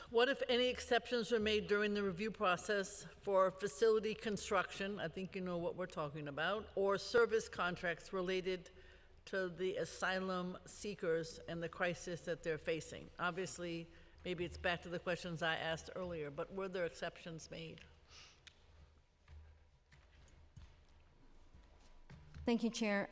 What, if any, exceptions were made during the review process for facility construction, I think you know what we're talking about, or service contracts related to the asylum seekers and the crisis that they're facing? Obviously, maybe it's back to the questions I asked earlier, but were there exceptions made? Thank you, Chair.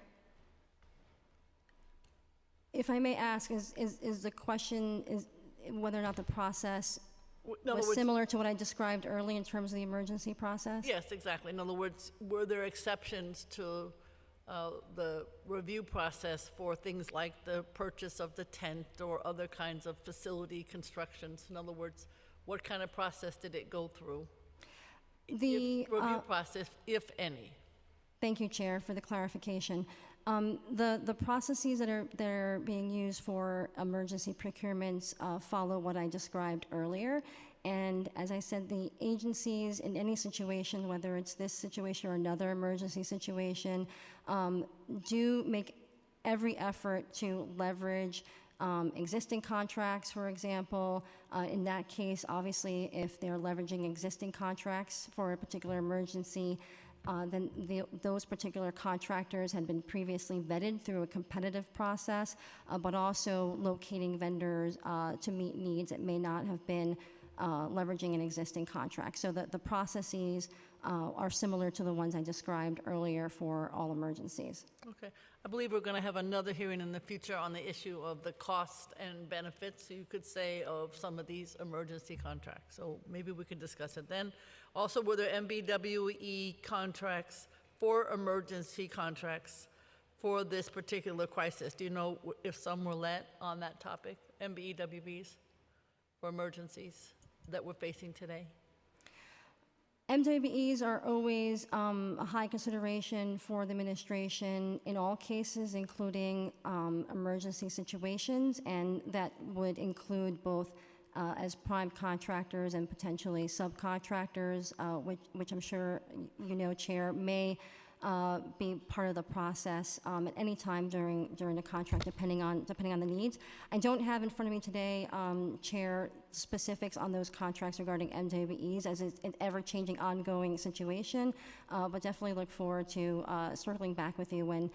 If I may ask, is the question whether or not the process was similar to what I described earlier in terms of the emergency process? Yes, exactly. In other words, were there exceptions to the review process for things like the purchase of the tent or other kinds of facility constructions? In other words, what kind of process did it go through? The review process, if any. Thank you, Chair, for the clarification. The processes that are being used for emergency procurements follow what I described earlier. And as I said, the agencies in any situation, whether it's this situation or another emergency situation, do make every effort to leverage existing contracts, for example. In that case, obviously, if they're leveraging existing contracts for a particular emergency, then those particular contractors had been previously vetted through a competitive process, but also locating vendors to meet needs that may not have been leveraging an existing contract. So the processes are similar to the ones I described earlier for all emergencies. Okay. I believe we're going to have another hearing in the future on the issue of the cost and benefits, you could say, of some of these emergency contracts. So maybe we could discuss it then. Also, were there MBWE contracts for emergency contracts for this particular crisis? Do you know if some were let on that topic, MBEWBs, for emergencies that we're facing today? MWEs are always a high consideration for the administration in all cases, including emergency situations, and that would include both as prime contractors and potentially subcontractors, which I'm sure you know, Chair, may be part of the process at any time during the contract, depending on the needs. I don't have in front of me today, Chair, specifics on those contracts regarding MWEs, as it's an ever-changing, ongoing situation. But definitely look forward to circling back with you when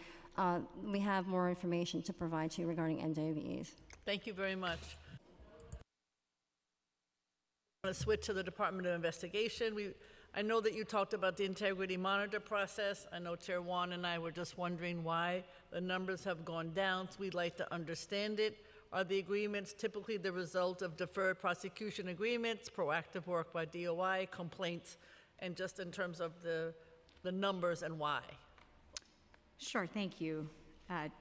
we have more information to provide to you regarding MWEs. Thank you very much. I'm going to switch to the Department of Investigation. I know that you talked about the integrity monitor process. I know Chair Wan and I were just wondering why the numbers have gone down, so we'd like to understand it. Are the agreements typically the result of deferred prosecution agreements, proactive work by DOI, complaints, and just in terms of the numbers and why? Sure, thank you,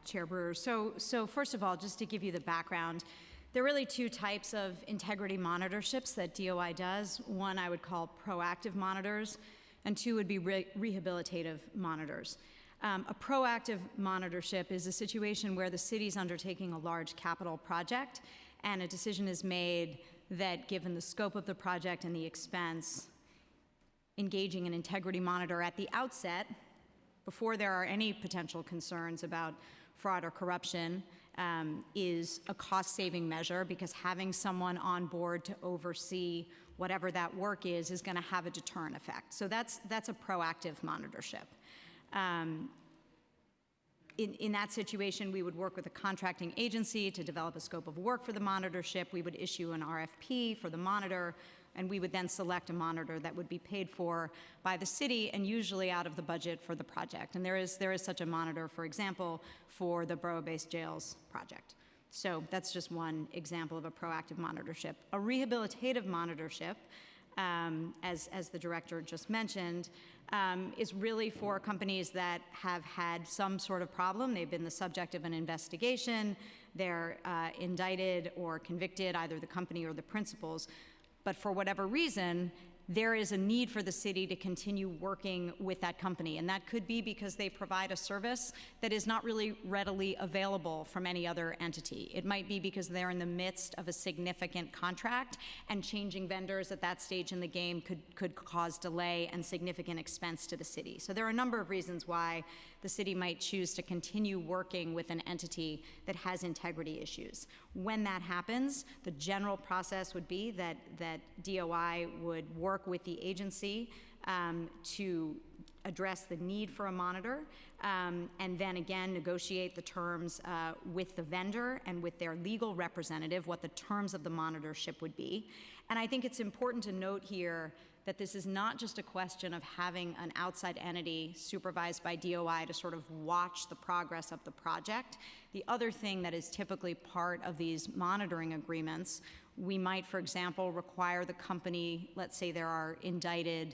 Chair Brewer. So first of all, just to give you the background, there are really two types of integrity monitorships that DOI does. One I would call proactive monitors, and two would be rehabilitative monitors. A proactive monitorship is a situation where the city's undertaking a large capital project, and a decision is made that, given the scope of the project and the expense, engaging an integrity monitor at the outset, before there are any potential concerns about fraud or corruption, is a cost-saving measure, because having someone on board to oversee whatever that work is going to have a deterrent effect. So that's a proactive monitorship. In that situation, we would work with a contracting agency to develop a scope of work for the monitorship. We would issue an RFP for the monitor, and we would then select a monitor that would be paid for by the city and usually out of the budget for the project. And there is such a monitor, for example, for the borough-based jails project. So that's just one example of a proactive monitorship. A rehabilitative monitorship, as the director just mentioned, is really for companies that have had some sort of problem. They've been the subject of an investigation. They're indicted or convicted, either the company or the principals. But for whatever reason, there is a need for the city to continue working with that company. And that could be because they provide a service that is not really readily available from any other entity. It might be because they're in the midst of a significant contract, and changing vendors at that stage in the game could cause delay and significant expense to the city. So there are a number of reasons why the city might choose to continue working with an entity that has integrity issues. When that happens, the general process would be that DOI would work with the agency to address the need for a monitor, and then again negotiate the terms with the vendor and with their legal representative, what the terms of the monitorship would be. And I think it's important to note here that this is not just a question of having an outside entity supervised by DOI to sort of watch the progress of the project. The other thing that is typically part of these monitoring agreements, we might, for example, require the company, let's say there are indicted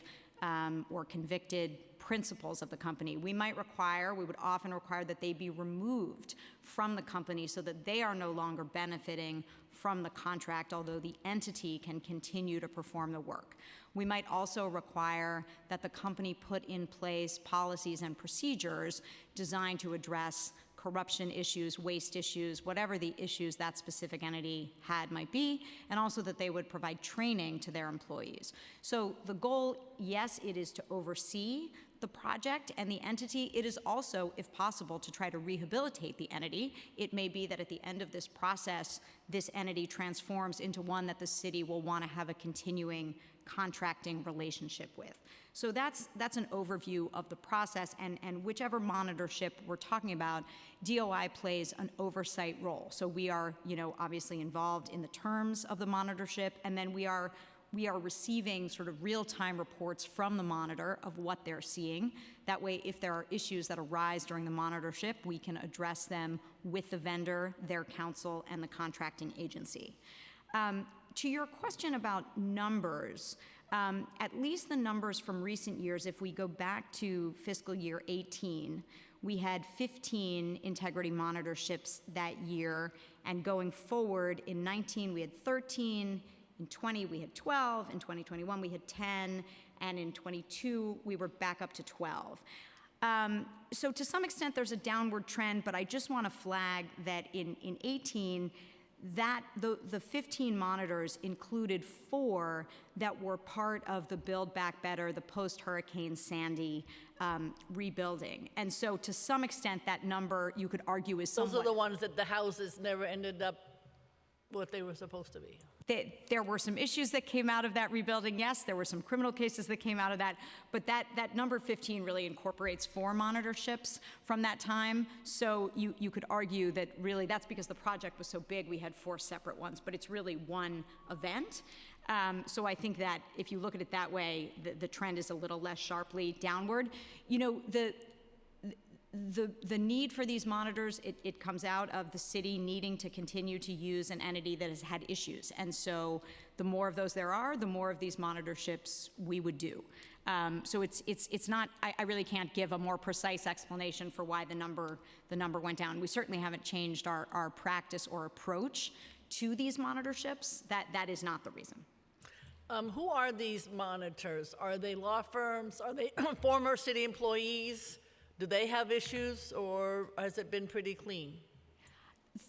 or convicted principals of the company. We would often require that they be removed from the company so that they are no longer benefiting from the contract, although the entity can continue to perform the work. We might also require that the company put in place policies and procedures designed to address corruption issues, waste issues, whatever the issues that specific entity might be, and also that they would provide training to their employees. So the goal, yes, it is to oversee the project and the entity. It is also, if possible, to try to rehabilitate the entity. It may be that at the end of this process, this entity transforms into one that the city will want to have a continuing contracting relationship with. So that's an overview of the process, and whichever monitorship we're talking about, DOI plays an oversight role. So we are, obviously involved in the terms of the monitorship, and then we are receiving sort of real-time reports from the monitor of what they're seeing. That way, if there are issues that arise during the monitorship, we can address them with the vendor, their counsel, and the contracting agency. To your question about numbers, at least the numbers from recent years, if we go back to fiscal year 18, we had 15 integrity monitorships that year, and going forward in 19 we had 13, in 20 we had 12, in 2021 we had 10, and in 22 we were back up to 12. So to some extent there's a downward trend, but I just want to flag that in 18, that the 15 monitors included 4 that were part of the Build Back Better, the post-Hurricane Sandy rebuilding. And so to some extent that number, you could argue, is somewhat... Those are the ones that the houses never ended up what they were supposed to be. There were some issues that came out of that rebuilding, yes. There were some criminal cases that came out of that. But that number 15 really incorporates 4 monitorships from that time. So you could argue that really that's because the project was so big, we had 4 separate ones. But it's really one event. So I think that if you look at it that way, the trend is a little less sharply downward. The need for these monitors, it comes out of the city needing to continue to use an entity that has had issues. And so the more of those there are, the more of these monitorships we would do. So it's not, I really can't give a more precise explanation for why the number went down. We certainly haven't changed our practice or approach to these monitorships. That is not the reason. Who are these monitors? Are they law firms? Are they former city employees? Do they have issues, or has it been pretty clean?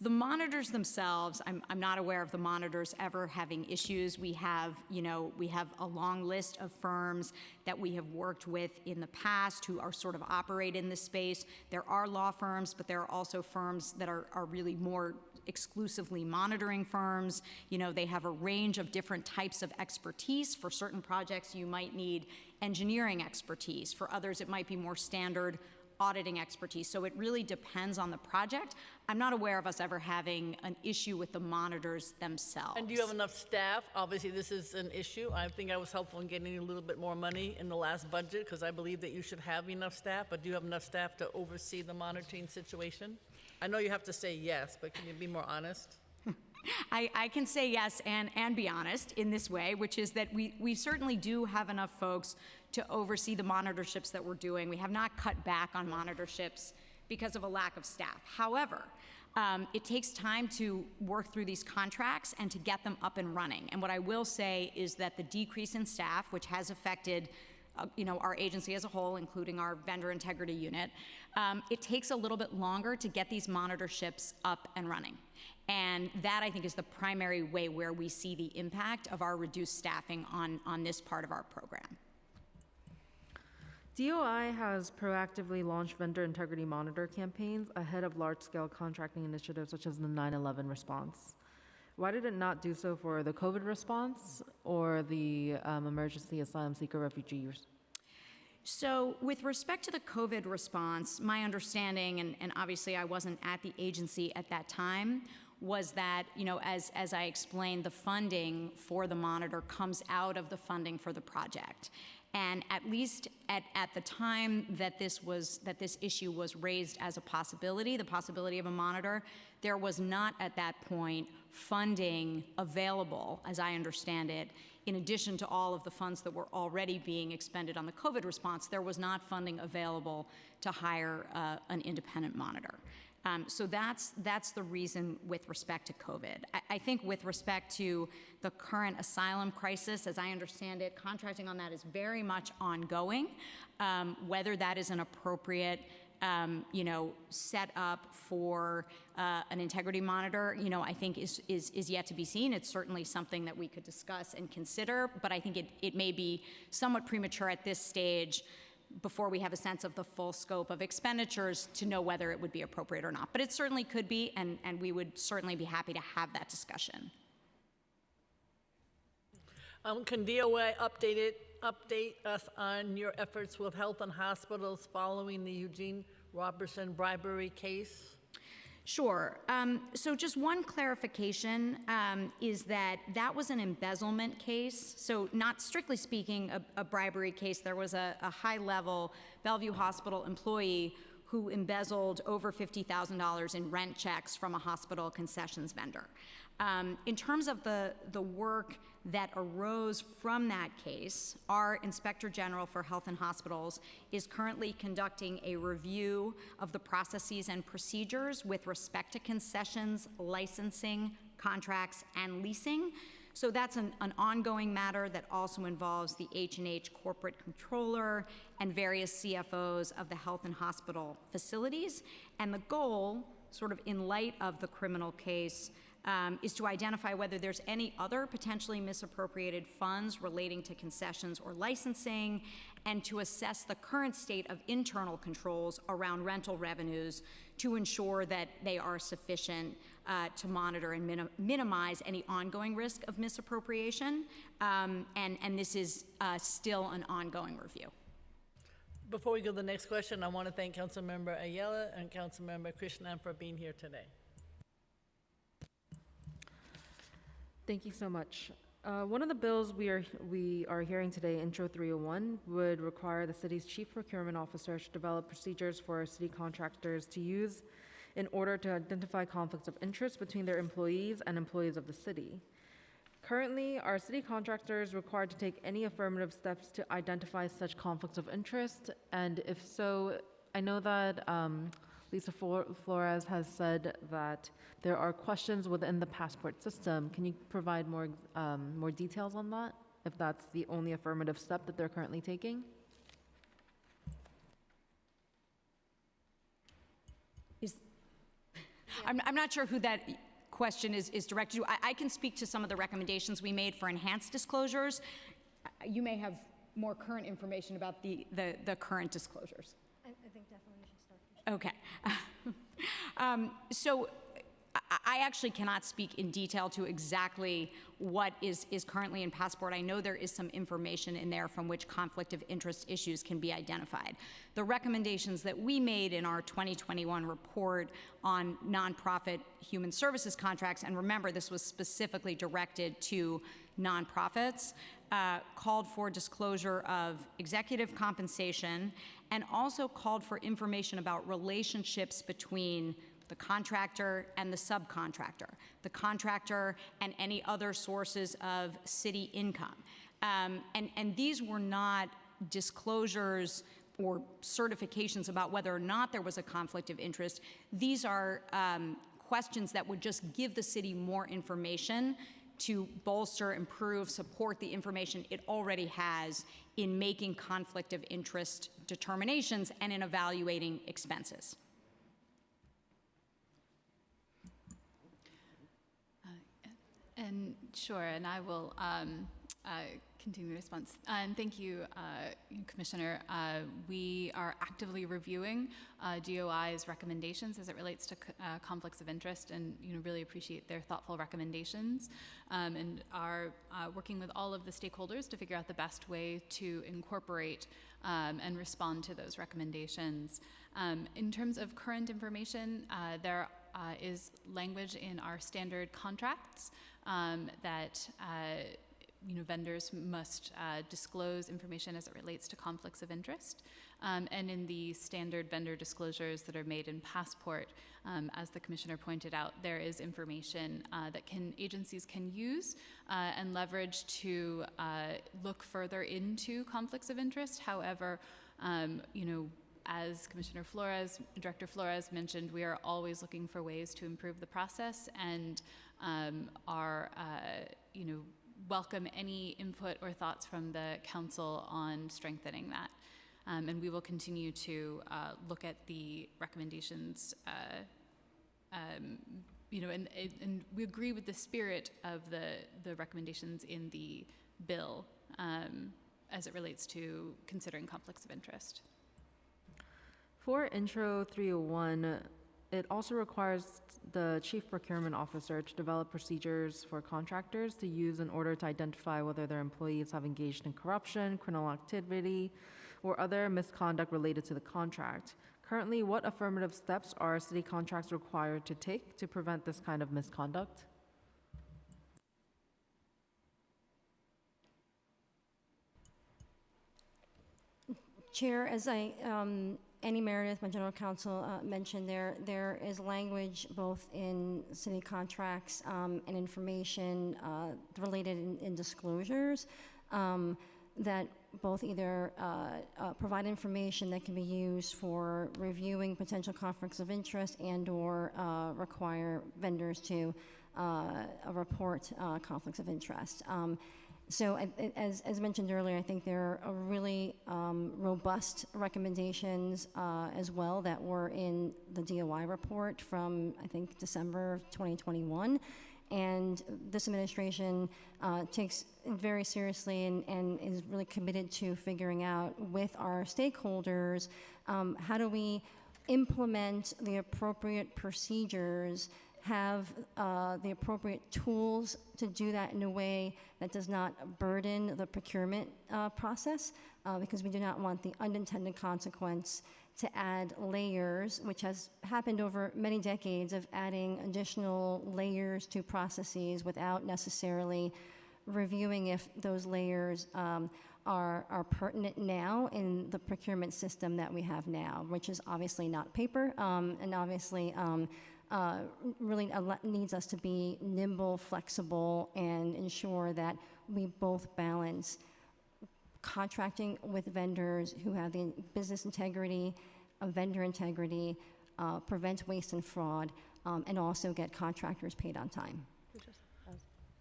The monitors themselves, I'm not aware of the monitors ever having issues. We have a long list of firms that we have worked with in the past who are sort of operate in this space. There are law firms, but there are also firms that are really more exclusively monitoring firms. They have a range of different types of expertise. For certain projects, you might need engineering expertise. For others, it might be more standard auditing expertise. So it really depends on the project. I'm not aware of us ever having an issue with the monitors themselves. And do you have enough staff? Obviously, this is an issue. I think I was helpful in getting a little bit more money in the last budget because I believe that you should have enough staff, but do you have enough staff to oversee the monitoring situation? I know you have to say yes, but can you be more honest? I can say yes and be honest in this way, which is that we certainly do have enough folks to oversee the monitorships that we're doing. We have not cut back on monitorships because of a lack of staff. However, it takes time to work through these contracts and to get them up and running. And what I will say is that the decrease in staff, which has affected our agency as a whole, including our vendor integrity unit, it takes a little bit longer to get these monitorships up and running. And that, I think, is the primary way where we see the impact of our reduced staffing on this part of our program. DOI has proactively launched vendor integrity monitor campaigns ahead of large-scale contracting initiatives such as the 9/11 response. Why did it not do so for the COVID response or the emergency asylum seeker refugees? So with respect to the COVID response, my understanding, and obviously I wasn't at the agency at that time, was that, as I explained, the funding for the monitor comes out of the funding for the project. And at least at the time that this issue was raised as a possibility, the possibility of a monitor, there was not at that point funding available, as I understand it. In addition to all of the funds that were already being expended on the COVID response, there was not funding available to hire an independent monitor. So that's the reason with respect to COVID. I think with respect to the current asylum crisis, as I understand it, contracting on that is very much ongoing. Whether that is an appropriate set up for an integrity monitor, I think is yet to be seen. It's certainly something that we could discuss and consider, but I think it may be somewhat premature at this stage before we have a sense of the full scope of expenditures to know whether it would be appropriate or not. But it certainly could be, and we would certainly be happy to have that discussion. Can DOI update us on your efforts with health and hospitals following the Eugene Robertson bribery case? Sure. So just one clarification is that was an embezzlement case. So not strictly speaking a bribery case. There was a high-level Bellevue Hospital employee who embezzled over $50,000 in rent checks from a hospital concessions vendor. In terms of the work that arose from that case, our Inspector General for Health and Hospitals is currently conducting a review of the processes and procedures with respect to concessions, licensing, contracts, and leasing. So that's an ongoing matter that also involves the H&H corporate controller and various CFOs of the health and hospital facilities. And the goal, sort of in light of the criminal case, is to identify whether there's any other potentially misappropriated funds relating to concessions or licensing, and to assess the current state of internal controls around rental revenues to ensure that they are sufficient to monitor and minimize any ongoing risk of misappropriation. And this is still an ongoing review. Before we go to the next question, I want to thank Councilmember Ayala and Councilmember Krishnan for being here today. Thank you so much. One of the bills we are hearing today, Intro 301, would require the city's chief procurement officer to develop procedures for city contractors to use in order to identify conflicts of interest between their employees and employees of the city. Currently, are city contractors required to take any affirmative steps to identify such conflicts of interest? And if so, I know that Lisa Flores has said that there are questions within the passport system. Can you provide more details on that, if that's the only affirmative step that they're currently taking? I'm not sure who that question is directed to. I can speak to some of the recommendations we made for enhanced disclosures. You may have more current information about the current disclosures. I think definitely you should start. Okay. So I actually cannot speak in detail to exactly what is currently in Passport. I know there is some information in there from which conflict of interest issues can be identified. The recommendations that we made in our 2021 report on nonprofit human services contracts, and remember this was specifically directed to nonprofits, called for disclosure of executive compensation and also called for information about relationships between the contractor and the subcontractor, the contractor and any other sources of city income. And these were not disclosures or certifications about whether or not there was a conflict of interest. These are questions that would just give the city more information to bolster, improve, support the information it already has in making conflict of interest determinations and in evaluating expenses. And sure, and I will continue the response. And thank you, Commissioner. We are actively reviewing DOI's recommendations as it relates to conflicts of interest, and really appreciate their thoughtful recommendations, and are working with all of the stakeholders to figure out the best way to incorporate and respond to those recommendations. In terms of current information, there is language in our standard contracts that vendors must disclose information as it relates to conflicts of interest. And in the standard vendor disclosures that are made in Passport, as the Commissioner pointed out, there is information that agencies can use and leverage to look further into conflicts of interest. However, as Commissioner Flores, Director Flores mentioned, we are always looking for ways to improve the process, and are, welcome any input or thoughts from the Council on strengthening that. And we will continue to look at the recommendations, and we agree with the spirit of the recommendations in the bill as it relates to considering conflicts of interest. For Intro 301, it also requires the Chief Procurement Officer to develop procedures for contractors to use in order to identify whether their employees have engaged in corruption, criminal activity, or other misconduct related to the contract. Currently, what affirmative steps are city contracts required to take to prevent this kind of misconduct? Chair, as Annie Meredith, my general counsel, mentioned, there is language both in city contracts and information related in disclosures that both either provide information that can be used for reviewing potential conflicts of interest and/or require vendors to report conflicts of interest. So as mentioned earlier, I think there are really robust recommendations as well that were in the DOI report from, I think, December 2021. And this administration takes it very seriously and is really committed to figuring out with our stakeholders how do we implement the appropriate procedures, have the appropriate tools to do that in a way that does not burden the procurement process, because we do not want the unintended consequence to add layers, which has happened over many decades of adding additional layers to processes without necessarily reviewing if those layers are pertinent now in the procurement system that we have now, which is obviously not paper, and obviously really needs us to be nimble, flexible, and ensure that we both balance contracting with vendors who have the business integrity, vendor integrity, prevent waste and fraud, and also get contractors paid on time.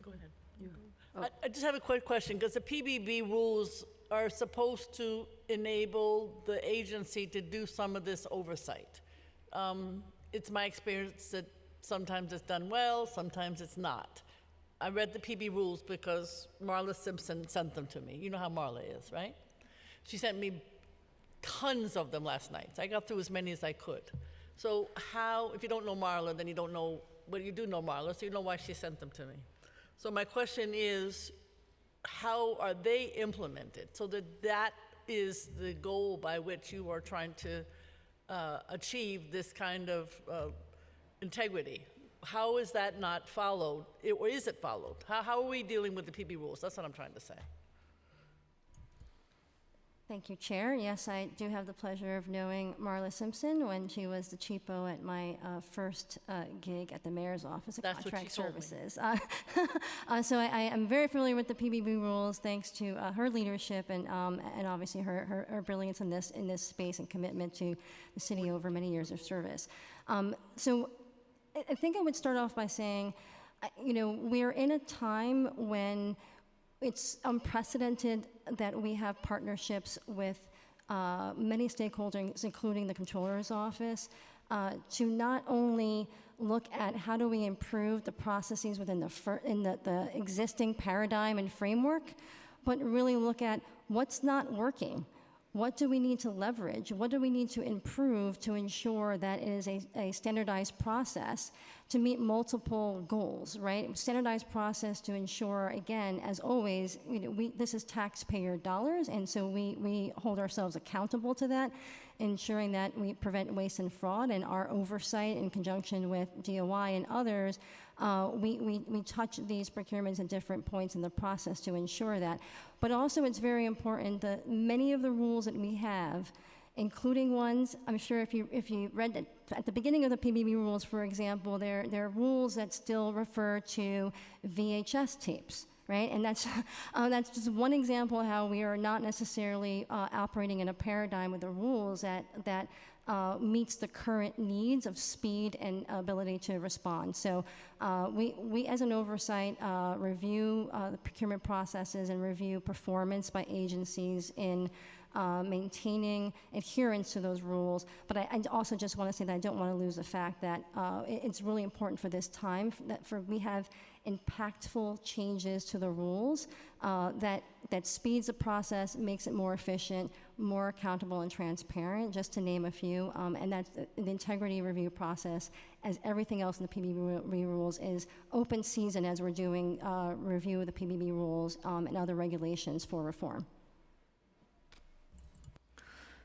Go ahead. I just have a quick question, because the PBB rules are supposed to enable the agency to do some of this oversight. It's my experience that sometimes it's done well, sometimes it's not. I read the PB rules because Marla Simpson sent them to me. You know how Marla is, right? She sent me tons of them last night. So I got through as many as I could. So how, if you don't know Marla, then you don't know but you do know Marla, so you know why she sent them to me. So my question is, how are they implemented? So that is the goal by which you are trying to achieve this kind of integrity. How is that not followed, or is it followed? How are we dealing with the PB rules? That's what I'm trying to say. Thank you, Chair. Yes, I do have the pleasure of knowing Marla Simpson when she was the cheapo at my first gig at the Mayor's Office of That's what Contract she told me. Services. So I am very familiar with the PBB rules thanks to her leadership and obviously her brilliance in this space and commitment to the city over many years of service. So I think I would start off by saying, we're in a time when it's unprecedented that we have partnerships with many stakeholders, including the Controller's Office, to not only look at how do we improve the processes within the existing paradigm and framework, but really look at what's not working. What do we need to leverage? What do we need to improve to ensure that it is a standardized process to meet multiple goals, right? Standardized process to ensure, again, as always, this is taxpayer dollars, and so we hold ourselves accountable to that, ensuring that we prevent waste and fraud, and our oversight in conjunction with DOI and others, we touch these procurements at different points in the process to ensure that. But also it's very important that many of the rules that we have, including ones, I'm sure if you read it, at the beginning of the PBB rules, for example, there are rules that still refer to VHS tapes, right? And that's just one example how we are not necessarily operating in a paradigm with the rules that meets the current needs of speed and ability to respond. So we as an oversight review the procurement processes and review performance by agencies in maintaining adherence to those rules. But I also just want to say that I don't want to lose the fact that it's really important for this time that we have impactful changes to the rules that speeds the process, makes it more efficient, more accountable and transparent, just to name a few. And that's the integrity review process, as everything else in the PBB rules, is open season as we're doing review of the PBB rules and other regulations for reform.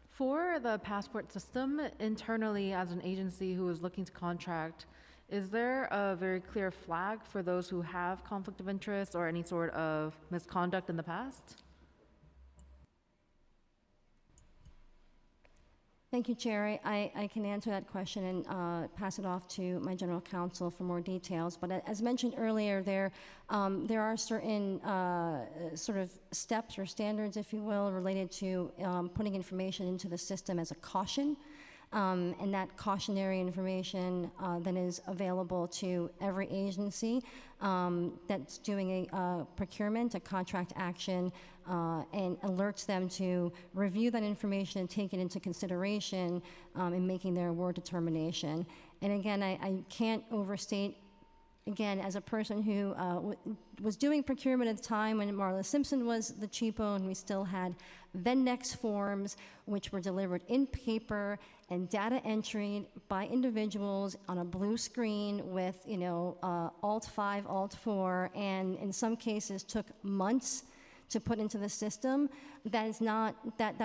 For the passport system, internally as an agency who is looking to contract, is there a very clear flag for those who have conflict of interest or any sort of misconduct in the past? Thank you, Chair. I can answer that question and pass it off to my general counsel for more details. But as mentioned earlier, there are certain sort of steps or standards, if you will, related to putting information into the system as a caution. And that cautionary information then is available to every agency that's doing a procurement, a contract action, and alerts them to review that information and take it into consideration in making their award determination. And again, I can't overstate, again, as a person who was doing procurement at the time when Marla Simpson was the cheapo, and we still had Vendex forms, which were delivered in paper and data entered by individuals on a blue screen with, Alt 5, Alt 4, and in some cases took months to put into the system. That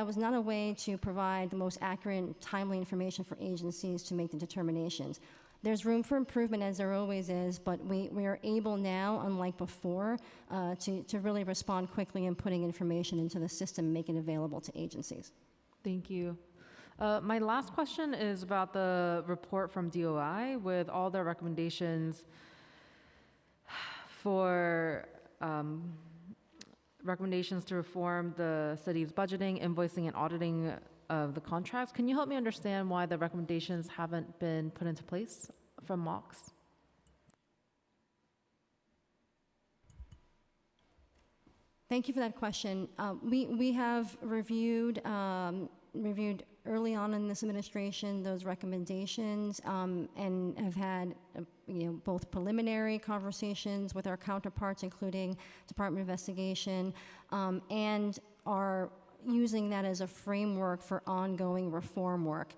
was not a way to provide the most accurate and timely information for agencies to make the determinations. There's room for improvement, as there always is, but we are able now, unlike before, to really respond quickly in putting information into the system and make it available to agencies. Thank you. My last question is about the report from DOI with all their recommendations for recommendations to reform the city's budgeting, invoicing, and auditing of the contracts. Can you help me understand why the recommendations haven't been put into place from MOX? Thank you for that question. We have reviewed early on in this administration those recommendations and have had both preliminary conversations with our counterparts, including Department of Investigation, and are using that as a framework for ongoing reform work.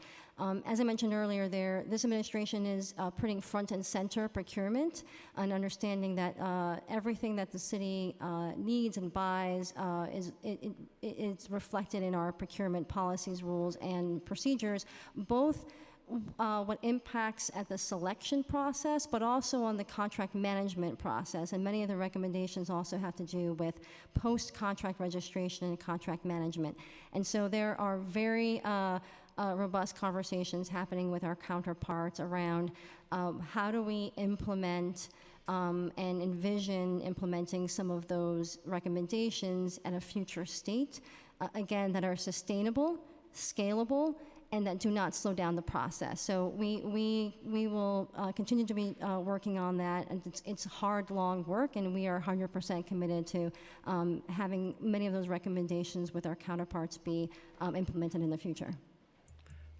As I mentioned earlier, this administration is putting front and center procurement and understanding that everything that the city needs and buys is reflected in our procurement policies, rules, and procedures, both what impacts at the selection process, but also on the contract management process. And many of the recommendations also have to do with post-contract registration and contract management. And so there are very robust conversations happening with our counterparts around how do we implement and envision implementing some of those recommendations at a future state, again, that are sustainable, scalable, and that do not slow down the process. So we will continue to be working on that, and it's hard, long work, and we are 100% committed to having many of those recommendations with our counterparts be implemented in the future.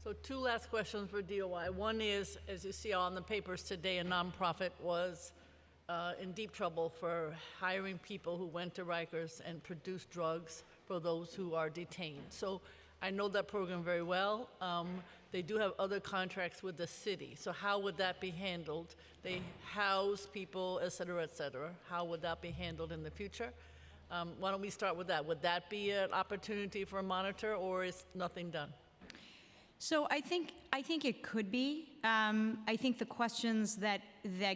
So 2 last questions for DOI. One is, as you see on the papers today, a nonprofit was in deep trouble for hiring people who went to Rikers and produced drugs for those who are detained. So I know that program very well. They do have other contracts with the city. So how would that be handled? They house people, et cetera, et cetera. How would that be handled in the future? Why don't we start with that? Would that be an opportunity for a monitor, or is nothing done? So I think it could be. I think the questions that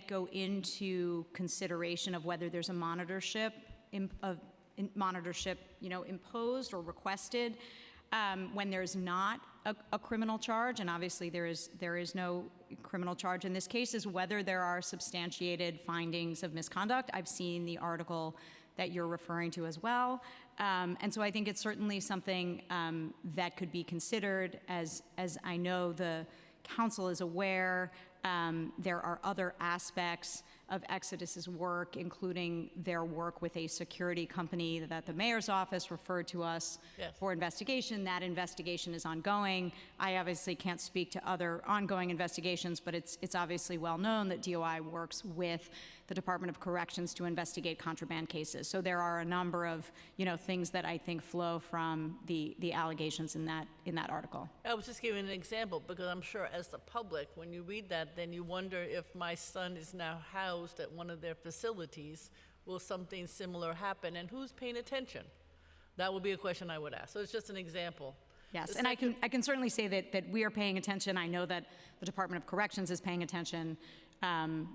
go into consideration of whether there's a monitorship, imposed or requested when there's not a criminal charge, and obviously there is no criminal charge in this case, is whether there are substantiated findings of misconduct. I've seen the article that you're referring to as well. And so I think it's certainly something that could be considered. As I know the council is aware, there are other aspects of Exodus's work, including their work with a security company that the mayor's office referred to us for investigation. That investigation is ongoing. I obviously can't speak to other ongoing investigations, but it's obviously well known that DOI works with the Department of Corrections to investigate contraband cases. So there are a number of things that I think flow from the allegations in that article. I was just giving an example because I'm sure as the public, when you read that, then you wonder if my son is now housed at one of their facilities, will something similar happen, and who's paying attention? That would be a question I would ask. So it's just an example. Yes, and I can certainly say that we are paying attention. I know that the Department of Corrections is paying attention.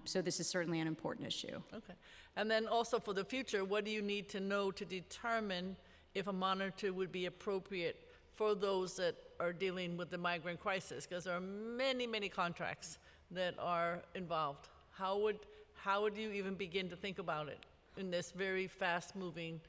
So this is certainly an important issue. Okay. And then also for the future, what do you need to know to determine if a monitor would be appropriate for those that are dealing with the migrant crisis? Because there are many, many contracts that are involved. How would you even begin to think about it in this very fast-moving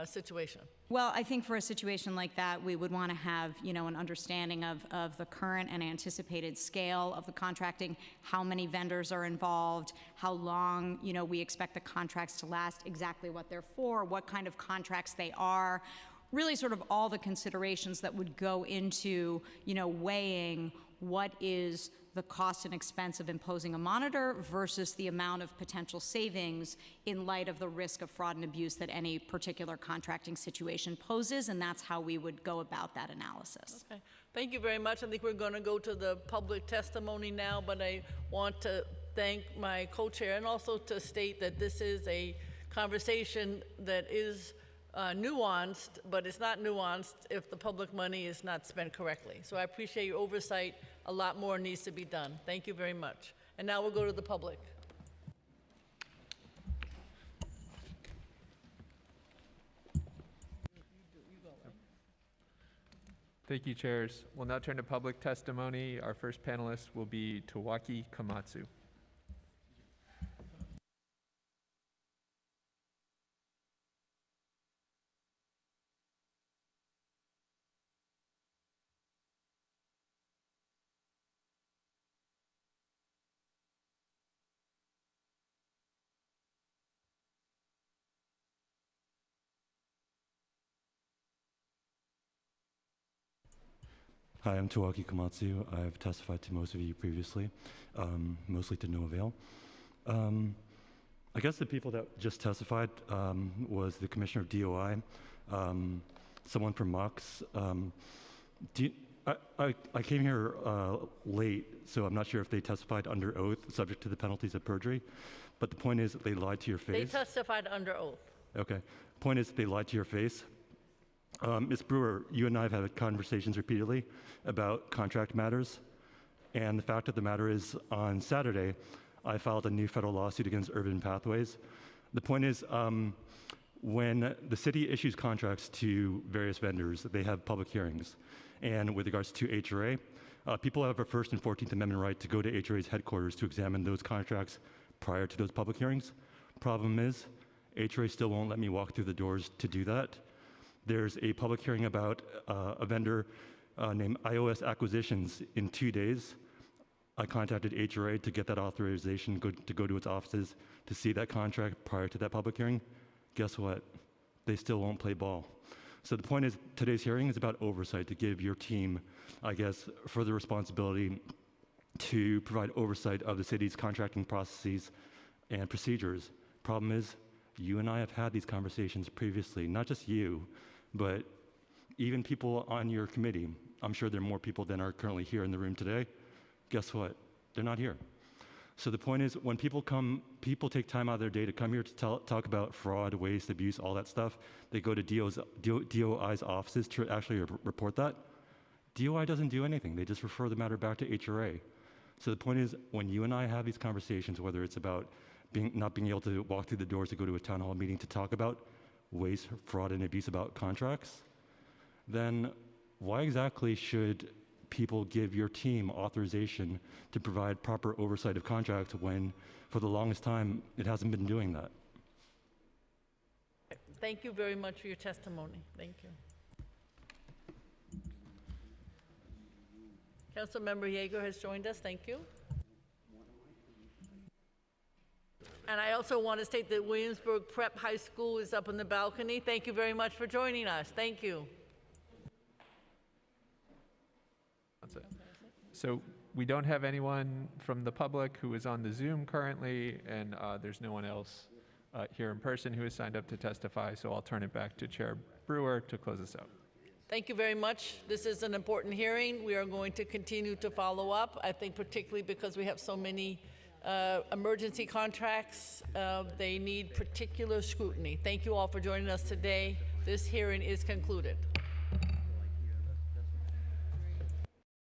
situation? Well, I think for a situation like that, we would want to have, an understanding of the current and anticipated scale of the contracting, how many vendors are involved, how long, we expect the contracts to last, exactly what they're for, what kind of contracts they are, really sort of all the considerations that would go into, weighing what is the cost and expense of imposing a monitor versus the amount of potential savings in light of the risk of fraud and abuse that any particular contracting situation poses, and that's how we would go about that analysis. Okay, thank you very much. I think we're going to go to the public testimony now, but I want to thank my co-chair and also to state that this is a conversation that is nuanced, but it's not nuanced if the public money is not spent correctly. So I appreciate your oversight. A lot more needs to be done. Thank you very much. And now we'll go to the public. Thank you, chairs. We'll now turn to public testimony. Our first panelist will be Tawaki Komatsu. Hi, I'm Tawaki Komatsu. I've testified to most of you previously, mostly to no avail. I guess the people that just testified was the Commissioner of DOI, someone from Mox. I came here late, so I'm not sure if they testified under oath, subject to the penalties of perjury. But the point is that they lied to your face. They testified under oath. Okay. Point is they lied to your face. Ms. Brewer, you and I have had conversations repeatedly about contract matters. And the fact of the matter is, on Saturday, I filed a new federal lawsuit against Urban Pathways. The point is, when the city issues contracts to various vendors, they have public hearings. And with regards to HRA, people have a First and 14th Amendment right to go to HRA's headquarters to examine those contracts prior to those public hearings. Problem is, HRA still won't let me walk through the doors to do that. There's a public hearing about a vendor named iOS Acquisitions in 2 days. I contacted HRA to get that authorization to go to its offices to see that contract prior to that public hearing. Guess what? They still won't play ball. So the point is, today's hearing is about oversight, to give your team, I guess, further responsibility to provide oversight of the city's contracting processes and procedures. Problem is, you and I have had these conversations previously, not just you, but even people on your committee. I'm sure there are more people than are currently here in the room today. Guess what? They're not here. So the point is, when people take time out of their day to come here to talk about fraud, waste, abuse, all that stuff, they go to DOI's offices to actually report that. DOI doesn't do anything. They just refer the matter back to HRA. So the point is, when you and I have these conversations, whether it's about not being able to walk through the doors to go to a town hall meeting to talk about waste, fraud, and abuse about contracts, then why exactly should people give your team authorization to provide proper oversight of contracts when, for the longest time, it hasn't been doing that? Thank you very much for your testimony. Thank you. Councilmember Yeager has joined us. Thank you. And I also want to state that Williamsburg Prep High School is up on the balcony. Thank you very much for joining us. Thank you. That's it. So we don't have anyone from the public who is on the Zoom currently, and there's no one else here in person who has signed up to testify, so I'll turn it back to Chair Brewer to close us out. Thank you very much. This is an important hearing. We are going to continue to follow up, I think particularly because we have so many emergency contracts. They need particular scrutiny. Thank you all for joining us today. This hearing is concluded.